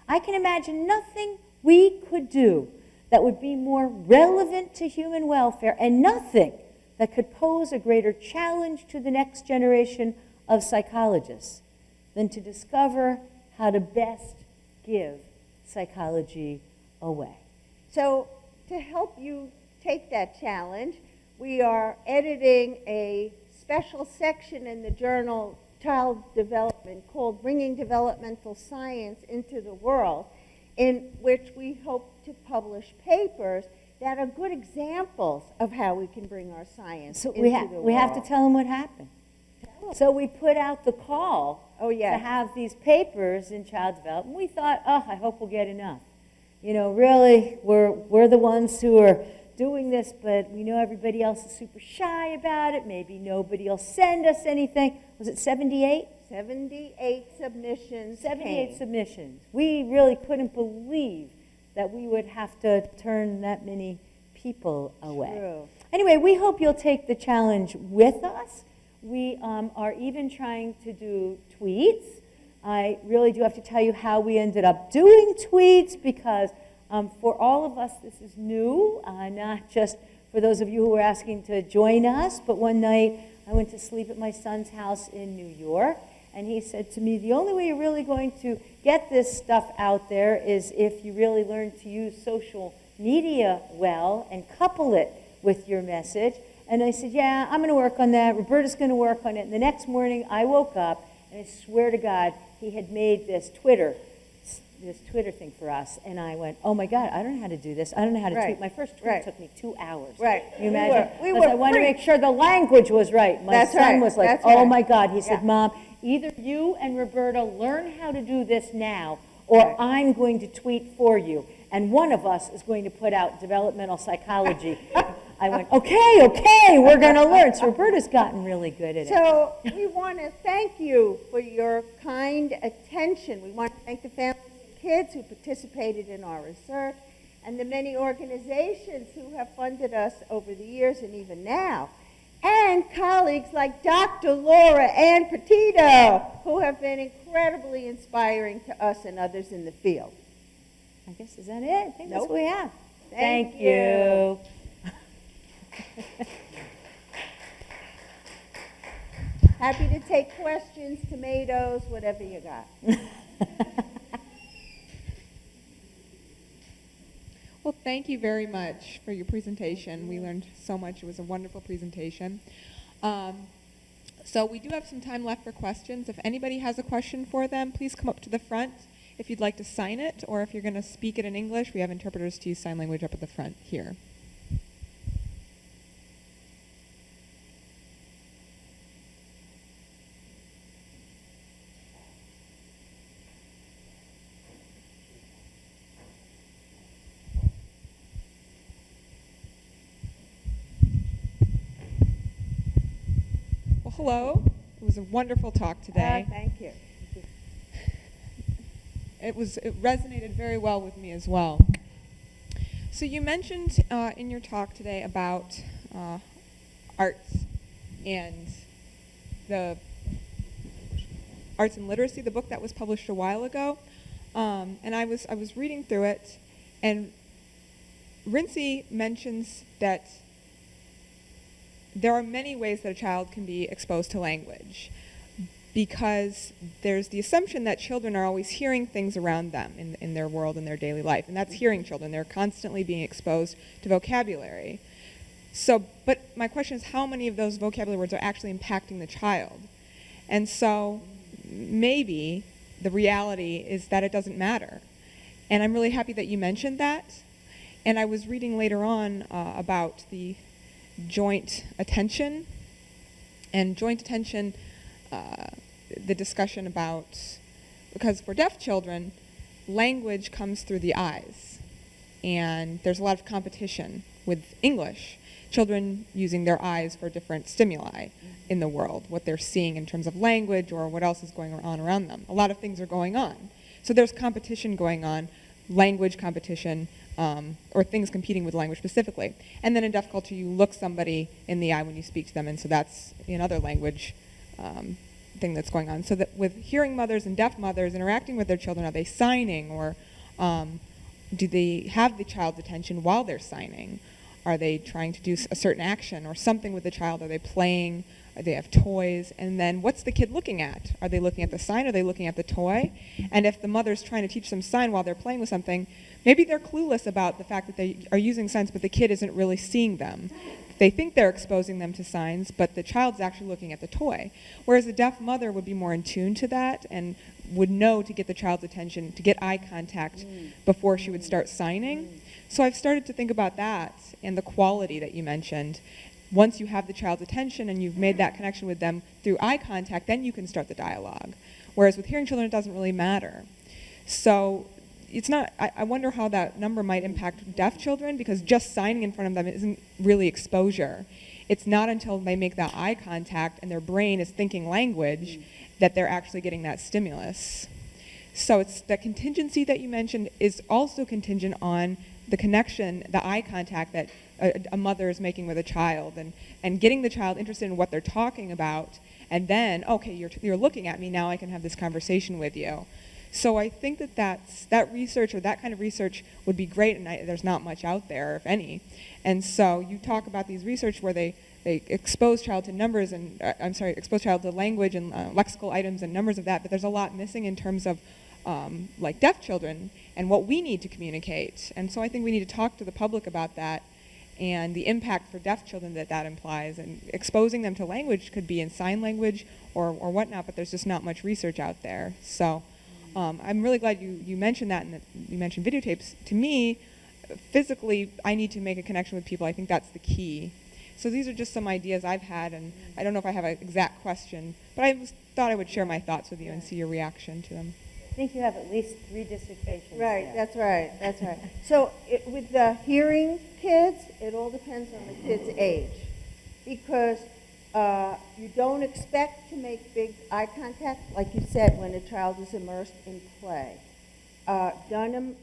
[SPEAKER 3] I can imagine nothing we could do that would be more relevant to human welfare, and nothing that could pose a greater challenge to the next generation of psychologists than to discover how to best give psychology away.
[SPEAKER 4] So to help you take that challenge, we are editing a special section in the journal Child Development called Bringing Developmental Science into the World, in which we hope to publish papers that are good examples of how we can bring our science into the world.
[SPEAKER 3] We have to tell them what happened. So we put out the call to have these papers in child development. We thought, I hope we'll get enough. You know, really, we're the ones who are doing this, but we know everybody else is super shy about it. Maybe nobody will send us anything. Was it 78?
[SPEAKER 4] 78 submissions.
[SPEAKER 3] 78 submissions. We really couldn't believe that we would have to turn that many people away.
[SPEAKER 4] True.
[SPEAKER 3] Anyway, we hope you'll take the challenge with us. We are even trying to do tweets. I really do have to tell you how we ended up doing tweets, because for all of us this is new, not just for those of you who are asking to join us, but one night I went to sleep at my son's house in New York, And he said to me, the only way you're really going to get this stuff out there is if you really learn to use social media well and couple it with your message. And I said, yeah, I'm going to work on that. Roberta's going to work on it. And the next morning, I woke up, and I swear to God, he had made this Twitter thing for us. And I went, oh, my God, I don't know how to do this. I don't know how to tweet. My first tweet took me 2 hours.
[SPEAKER 4] Right.
[SPEAKER 3] Can you imagine? Because I wanted to make sure the language was right. My son was like, oh, my God. He said, Mom, either you and Roberta learn how to do this now, or I'm going to tweet for you. And one of us is going to put out developmental psychology. I went, okay, we're going to learn. So Roberta's gotten really good at it.
[SPEAKER 4] So we want to thank you for your kind attention. We want to thank the families and kids who participated in our research and the many organizations who have funded us over the years and even now. And colleagues like Dr. Laura Ann Petito, who have been incredibly inspiring to us and others in the field.
[SPEAKER 3] I guess, is that it? I think that's what we have.
[SPEAKER 4] Thank
[SPEAKER 3] you.
[SPEAKER 4] Happy to take questions, tomatoes, whatever you got.
[SPEAKER 2] Well, thank you very much for your presentation. We learned so much. It was a wonderful presentation. So we do have some time left for questions. If anybody has a question for them, please come up to the front if you'd like to sign it, or if you're going to speak it in English, we have interpreters to use sign language up at the front here. Well, hello. It was a wonderful talk today.
[SPEAKER 4] Thank you.
[SPEAKER 2] It resonated very well with me as well. So you mentioned in your talk today about arts and the Arts and Literacy, the book that was published a while ago, and I was reading through it, and Rincey mentions that there are many ways that a child can be exposed to language, because there's the assumption that children are always hearing things around them in their world, in their daily life, and that's hearing children. They're constantly being exposed to vocabulary. So, but my question is, how many of those vocabulary words are actually impacting the child? And so maybe the reality is that it doesn't matter. And I'm really happy that you mentioned that. And I was reading later on about the joint attention, and joint attention, the discussion about, because for deaf children, language comes through the eyes, and there's a lot of competition with English, children using their eyes for different stimuli in the world, what they're seeing in terms of language or what else is going on around them. A lot of things are going on. So there's competition going on, language competition, or things competing with language specifically. And then in deaf culture, you look somebody in the eye when you speak to them, and so that's another language thing that's going on. So that with hearing mothers and deaf mothers interacting with their children, are they signing, or do they have the child's attention while they're signing? Are they trying to do a certain action or something with the child? Are they playing? Or they have toys? And then what's the kid looking at? Are they looking at the sign? Are they looking at the toy? And if the mother's trying to teach them sign while they're playing with something, maybe they're clueless about the fact that they are using signs, but the kid isn't really seeing them. They think they're exposing them to signs, but the child's actually looking at the toy. Whereas a deaf mother would be more in tune to that and would know to get the child's attention, to get eye contact before she would start signing. So I've started to think about that and the quality that you mentioned. Once you have the child's attention and you've made that connection with them through eye contact, then you can start the dialogue. Whereas with hearing children, it doesn't really matter. So it's not, I wonder how that number might impact deaf children, because just signing in front of them isn't really exposure. It's not until they make that eye contact and their brain is thinking language that they're actually getting that stimulus. So it's the contingency that you mentioned is also contingent on the connection, the eye contact that a mother is making with a child, and getting the child interested in what they're talking about, and then, okay, you're looking at me, now I can have this conversation with you. So I think that research, or that kind of research, would be great, and there's not much out there, if any. And so you talk about these research where they they expose child to numbers and, expose child to language and lexical items and numbers of that, but there's a lot missing in terms of like deaf children and what we need to communicate. And so I think we need to talk to the public about that and the impact for deaf children that that implies. And exposing them to language could be in sign language or whatnot, but there's just not much research out there. So I'm really glad you mentioned that, and that you mentioned videotapes. To me, physically, I need to make a connection with people. I think that's the key. So these are just some ideas I've had, and I don't know if I have an exact question, but I just thought I would share my thoughts with you and see your reaction to them.
[SPEAKER 3] I think you have at least 3 dissertations.
[SPEAKER 4] Right,
[SPEAKER 3] there.
[SPEAKER 4] that's right, that's right. So with the hearing kids, it all depends on the kid's age. Because you don't expect to make big eye contact, like you said, when a child is immersed in play. Dunham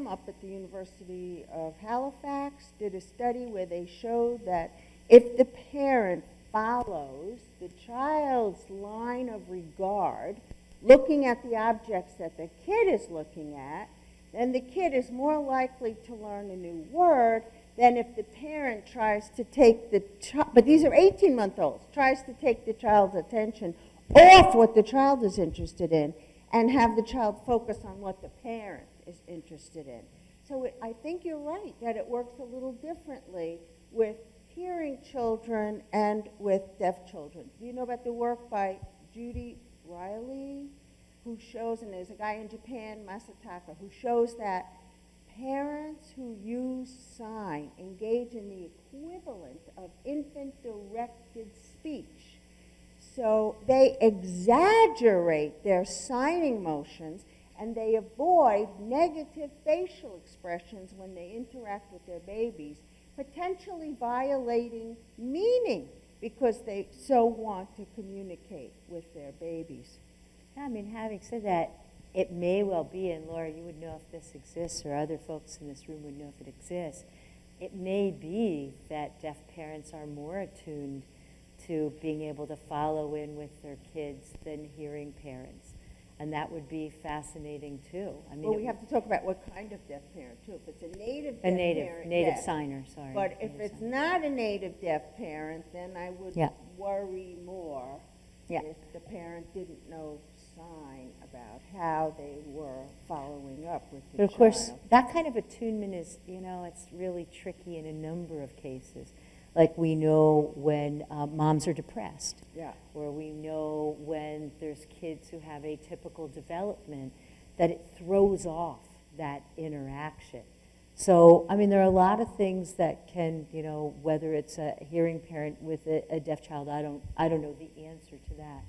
[SPEAKER 4] up at the University of Halifax did a study where they showed that if the parent follows the child's line of regard, looking at the objects that the kid is looking at, then the kid is more likely to learn a new word than if the parent tries to take the child, but these are 18-month-olds, tries to take the child's attention off what the child is interested in and have the child focus on what the parent is interested in. So I think you're right that it works a little differently with hearing children and with deaf children. Do you know about the work by Judy Riley, who shows, and there's a guy in Japan, Masataka, who shows that parents who use sign engage in the equivalent of infant-directed speech. So they exaggerate their signing motions and they avoid negative facial expressions when they interact with their babies, potentially violating meaning because they so want to communicate with their babies.
[SPEAKER 3] I mean, having said that, it may well be, and Laura, you would know if this exists, or other folks in this room would know if it exists, it may be that deaf parents are more attuned to being able to follow in with their kids than hearing parents. And that would be fascinating, too. I mean,
[SPEAKER 4] well, we have to talk about what kind of deaf parent, too. If it's a native deaf parent,
[SPEAKER 3] native
[SPEAKER 4] yes.
[SPEAKER 3] signer, sorry.
[SPEAKER 4] But if it's
[SPEAKER 3] signer.
[SPEAKER 4] not a native deaf parent, then I would worry more if the parent didn't know sign about how they were following up with the child.
[SPEAKER 3] But of course, that kind of attunement is, it's really tricky in a number of cases. Like we know when moms are depressed, or we know when there's kids who have atypical development, that it throws off that interaction. So, I mean, there are a lot of things that can, whether it's a hearing parent with a deaf child, I don't know the answer to that.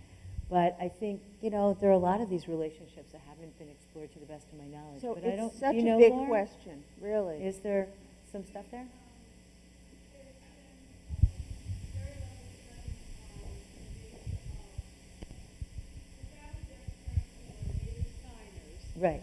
[SPEAKER 3] But I think, there are a lot of these relationships that haven't been explored to the best of my knowledge.
[SPEAKER 4] So
[SPEAKER 3] but
[SPEAKER 4] it's
[SPEAKER 3] I don't,
[SPEAKER 4] such a
[SPEAKER 3] know,
[SPEAKER 4] big
[SPEAKER 3] Lauren?
[SPEAKER 4] question, really.
[SPEAKER 3] Is there some stuff there? Right.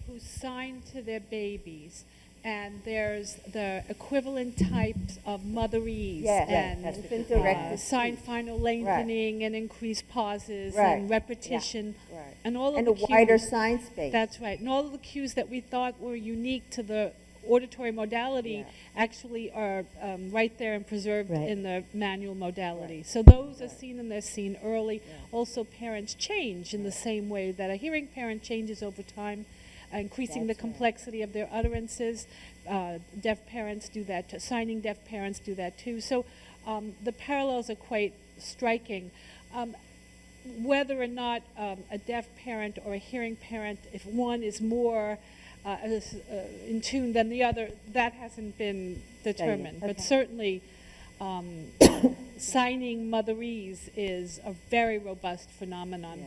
[SPEAKER 5] Who sign to their babies, and there's the equivalent types of motherese and sign final lengthening and increased pauses and repetition and all of
[SPEAKER 4] and
[SPEAKER 5] the
[SPEAKER 4] a
[SPEAKER 5] cues.
[SPEAKER 4] wider sign space.
[SPEAKER 5] That's right, and all of the cues that we thought were unique to the auditory modality actually are right there and preserved in the manual modality. So those are seen, and they're seen early. Also, parents change in the same way that a hearing parent changes over time, increasing the complexity of their utterances. Deaf parents do that, signing deaf parents do that too. So the parallels are quite striking. Whether or not a deaf parent or a hearing parent, if one is more in tune than the other, that hasn't been determined. But certainly signing motherese is a very robust phenomenon.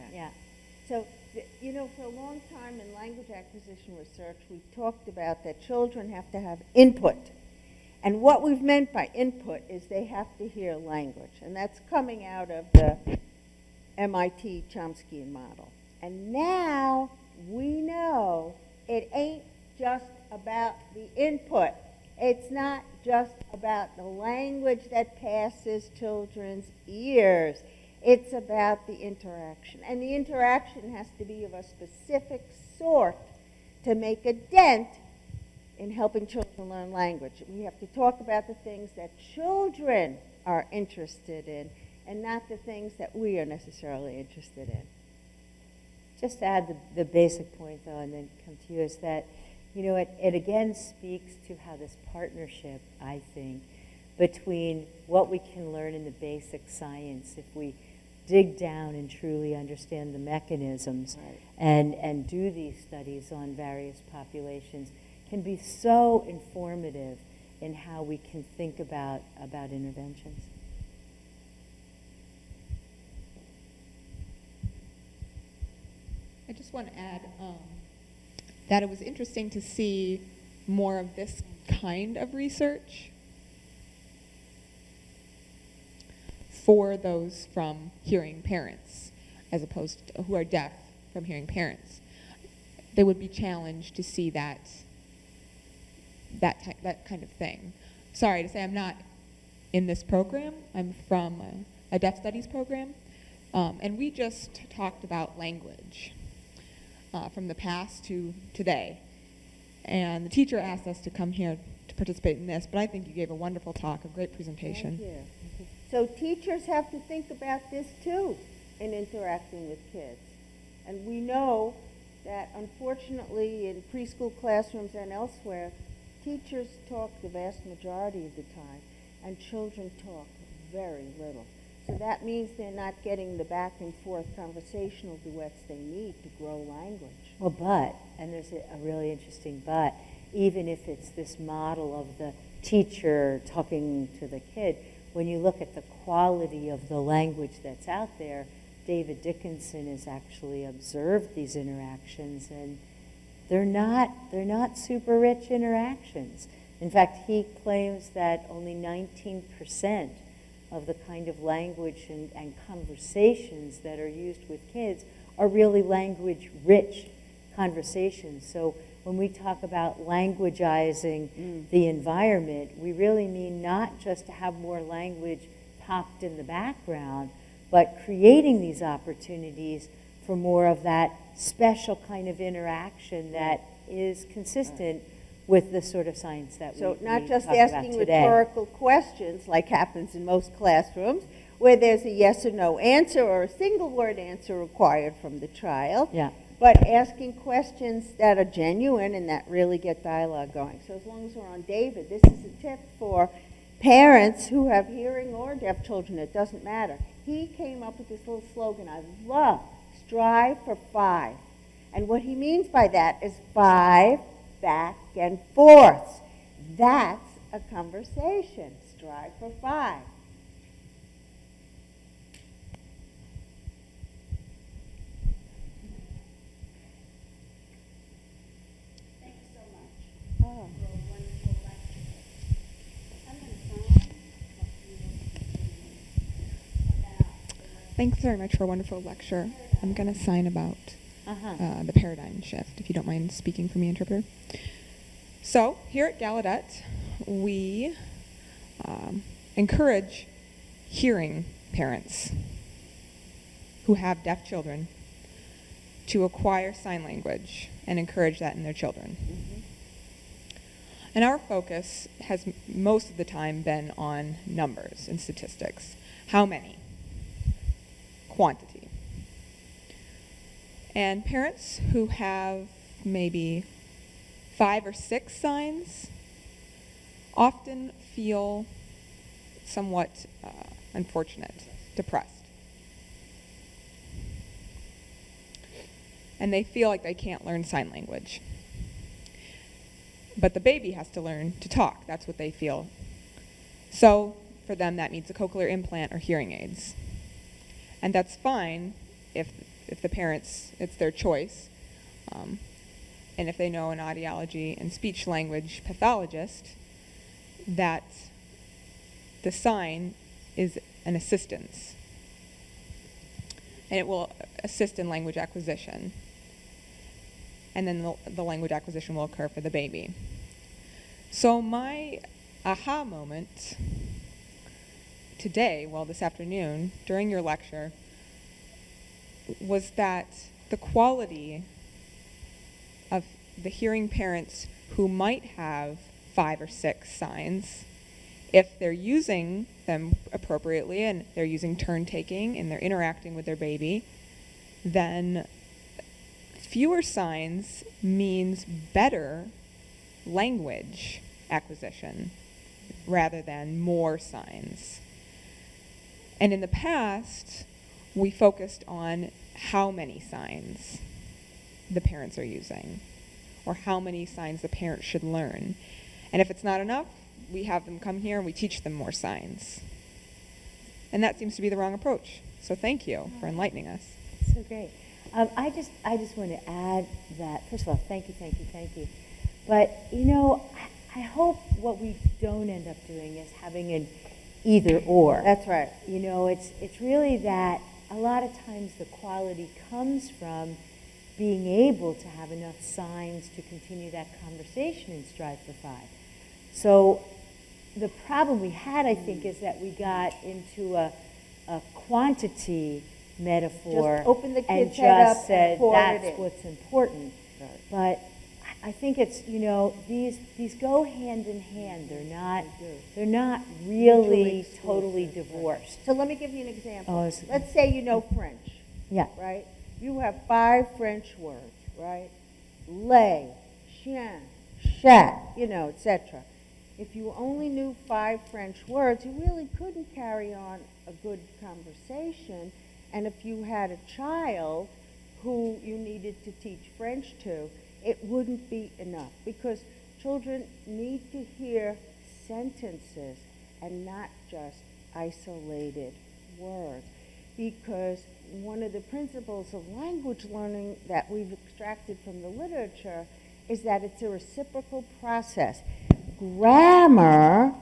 [SPEAKER 4] So, for a long time in language acquisition research, we talked about that children have to have input. And what we've meant by input is they have to hear language. And that's coming out of the MIT Chomskyan model. And now we know it ain't just about the input. It's not just about the language that passes children's ears. It's about the interaction. And the interaction has to be of a specific sort to make a dent in helping children learn language. We have to talk about the things that children are interested in and not the things that we are necessarily interested in.
[SPEAKER 3] Just to add the basic point, though, and then come to you, is that, you know, it again speaks to how this partnership, I think, between what we can learn in the basic science, if we dig down and truly understand the mechanisms,
[SPEAKER 4] Right.
[SPEAKER 3] and do these studies on various populations, can be so informative in how we can think about interventions.
[SPEAKER 2] I just want to add that it was interesting to see more of this kind of research for those from hearing parents, as opposed to who are deaf from hearing parents. They would be challenged to see that kind of thing. Sorry to say, I'm not in this program. I'm from a deaf studies program, and we just talked about language. From the past to today. And the teacher asked us to come here to participate in this, but I think you gave a wonderful talk, a great presentation.
[SPEAKER 4] Thank you. So teachers have to think about this too in interacting with kids. And we know that unfortunately in preschool classrooms and elsewhere, teachers talk the vast majority of the time, and children talk very little. So that means they're not getting the back and forth conversational duets they need to grow language.
[SPEAKER 3] Well, but, and there's a really interesting but, even if it's this model of the teacher talking to the kid, when you look at the quality of the language that's out there, David Dickinson has actually observed these interactions, and they're not super rich interactions. In fact, he claims that only 19% of the kind of language and conversations that are used with kids are really language-rich conversations. So when we talk about languageizing the environment, we really mean not just to have more language popped in the background, but creating these opportunities for more of that special kind of interaction that is consistent with the sort of science that
[SPEAKER 4] So
[SPEAKER 3] we
[SPEAKER 4] not just
[SPEAKER 3] talk about
[SPEAKER 4] asking
[SPEAKER 3] today.
[SPEAKER 4] rhetorical questions like happens in most classrooms, where there's a yes or no answer or a single word answer required from the child,
[SPEAKER 3] Yeah.
[SPEAKER 4] but asking questions that are genuine and that really get dialogue going. So as long as we're on David, this is a tip for parents who have hearing or deaf children, it doesn't matter. He came up with this little slogan I love, strive for 5. And what he means by that is 5 back and forth. That's a conversation. Strive for 5.
[SPEAKER 6] Thanks so much for a wonderful lecture. I'm going to sign
[SPEAKER 2] Thanks very much for a wonderful lecture. I'm going to sign about the paradigm shift, if you don't mind speaking for me, interpreter. So, here at Gallaudet, we encourage hearing parents who have deaf children to acquire sign language and encourage that in their children. And our focus has most of the time been on numbers and statistics. How many? Quantity. And parents who have maybe 5 or 6 signs often feel somewhat unfortunate, depressed. And they feel like they can't learn sign language. But the baby has to learn to talk. That's what they feel. So for them, that means a cochlear implant or hearing aids. And that's fine if the parents, it's their choice. And if they know an audiology and speech language pathologist, that the sign is an assistance. And it will assist in language acquisition. And then the language acquisition will occur for the baby. So my aha moment today, well, this afternoon, during your lecture, was that the quality of the hearing parents who might have 5 or 6 signs, if they're using them appropriately and they're using turn taking and they're interacting with their baby, then fewer signs means better language acquisition rather than more signs. And in the past, we focused on how many signs the parents are using, or how many signs the parents should learn. And if it's not enough, we have them come here and we teach them more signs. And that seems to be the wrong approach. So thank you for enlightening us.
[SPEAKER 3] So great. I just want to add that, first of all, thank you. But, you know, I hope what we don't end up doing is having an either or.
[SPEAKER 4] That's right.
[SPEAKER 3] You know, it's really that a lot of times the quality comes from being able to have enough signs to continue that conversation in Strive for 5. So the problem we had, I think, is that we got into a quantity metaphor
[SPEAKER 4] Just open the
[SPEAKER 3] and
[SPEAKER 4] kid's head
[SPEAKER 3] just
[SPEAKER 4] up
[SPEAKER 3] said
[SPEAKER 4] and pour it
[SPEAKER 3] that's
[SPEAKER 4] in.
[SPEAKER 3] what's important.
[SPEAKER 4] Right.
[SPEAKER 3] But I think it's, you know, these go hand in hand. They're not really
[SPEAKER 4] Mutually
[SPEAKER 3] totally
[SPEAKER 4] exclusive.
[SPEAKER 3] divorced.
[SPEAKER 4] So let me give you an example.
[SPEAKER 3] Oh, is-
[SPEAKER 4] Let's say you know French,
[SPEAKER 3] Yeah.
[SPEAKER 4] right? You have 5 French words, right? Lait, chien, chat, you know, etc. If you only knew 5 French words, you really couldn't carry on a good conversation. And if you had a child who you needed to teach French to, it wouldn't be enough, because children need to hear sentences and not just isolated words. Because one of the principles of language learning that we've extracted from the literature is that it's a reciprocal process. Grammar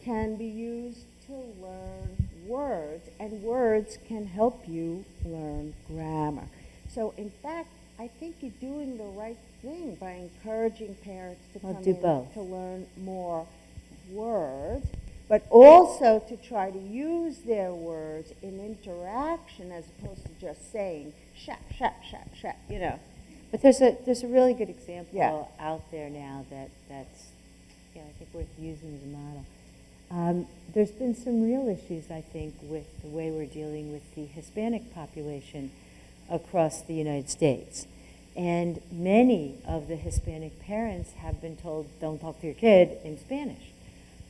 [SPEAKER 4] can be used to learn words, and words can help you learn grammar. So in fact, I think you're doing the right thing by encouraging parents to
[SPEAKER 3] I'll
[SPEAKER 4] come
[SPEAKER 3] do
[SPEAKER 4] in
[SPEAKER 3] both.
[SPEAKER 4] to learn more words, but also to try to use their words in interaction as opposed to just saying shap, shap, shap, shap, you know.
[SPEAKER 3] But there's a really good example
[SPEAKER 4] Yeah.
[SPEAKER 3] out there now that's I think worth using as a model. There's been some real issues, I think, with the way we're dealing with the Hispanic population across the United States. And many of the Hispanic parents have been told, don't talk to your kid in Spanish.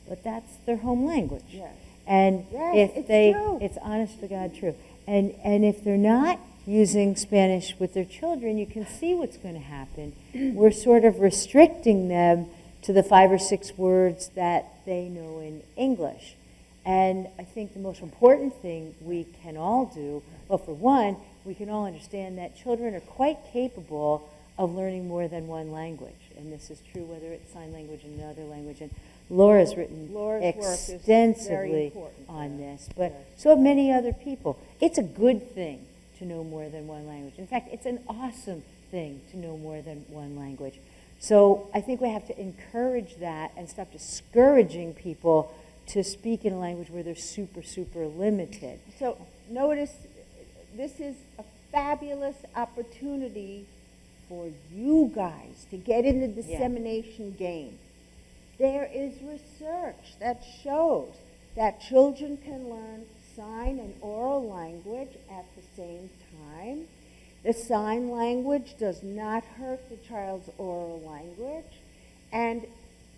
[SPEAKER 3] But that's their home language.
[SPEAKER 4] Yes.
[SPEAKER 3] And
[SPEAKER 4] Yes,
[SPEAKER 3] if
[SPEAKER 4] it's
[SPEAKER 3] they,
[SPEAKER 4] true.
[SPEAKER 3] it's honest to God true. And if they're not using Spanish with their children, you can see what's going to happen. We're sort of restricting them to the 5 or 6 words that they know in English. And I think the most important thing we can all do, well, for one, we can all understand that children are quite capable of learning more than one language. And this is true whether it's sign language and another language. And Laura's written
[SPEAKER 4] Laura's work is very
[SPEAKER 3] extensively
[SPEAKER 4] important
[SPEAKER 3] on
[SPEAKER 4] there.
[SPEAKER 3] this, but
[SPEAKER 4] Yes.
[SPEAKER 3] so have many other people. It's a good thing to know more than one language. In fact, it's an awesome thing to know more than one language. So I think we have to encourage that and stop discouraging people to speak in a language where they're super, super limited.
[SPEAKER 4] So notice, this is a fabulous opportunity for you guys to get in the dissemination game. There is research that shows that children can learn sign and oral language at the same time. The sign language does not hurt the child's oral language. And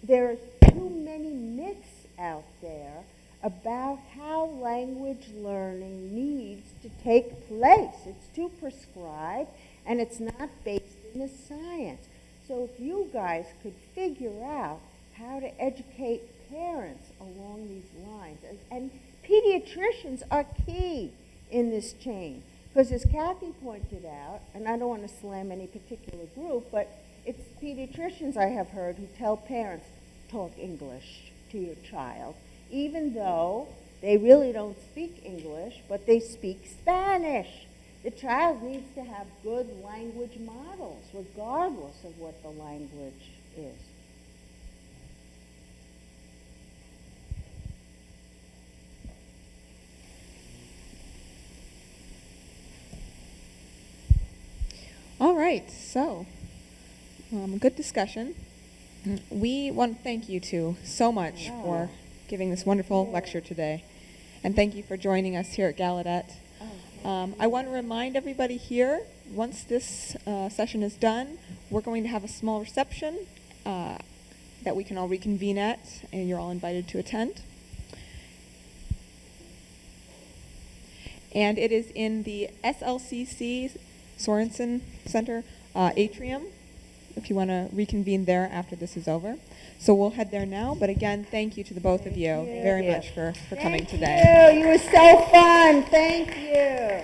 [SPEAKER 4] there are too many myths out there about how language learning needs to take place. It's too prescribed, and it's not based in the science. So if you guys could figure out how to educate parents along these lines, and pediatricians are key in this chain. Because as Kathy pointed out, and I don't want to slam any particular group, but it's pediatricians I have heard who tell parents, talk English to your child, even though they really don't speak English, but they speak Spanish. The child needs to have good language models, regardless of what the language is.
[SPEAKER 2] All right, so Good discussion. We want to thank you two so much for giving this wonderful lecture today. And thank you for joining us here at Gallaudet. I want to remind everybody here, once this session is done, we're going to have a small reception that we can all reconvene at, and you're all invited to attend. And it is in the SLCC Sorensen Center atrium, if you want to reconvene there after this is over. So we'll head there now, but again, thank you to the both of you very much for coming today.
[SPEAKER 4] Thank you. You were so fun. Thank you.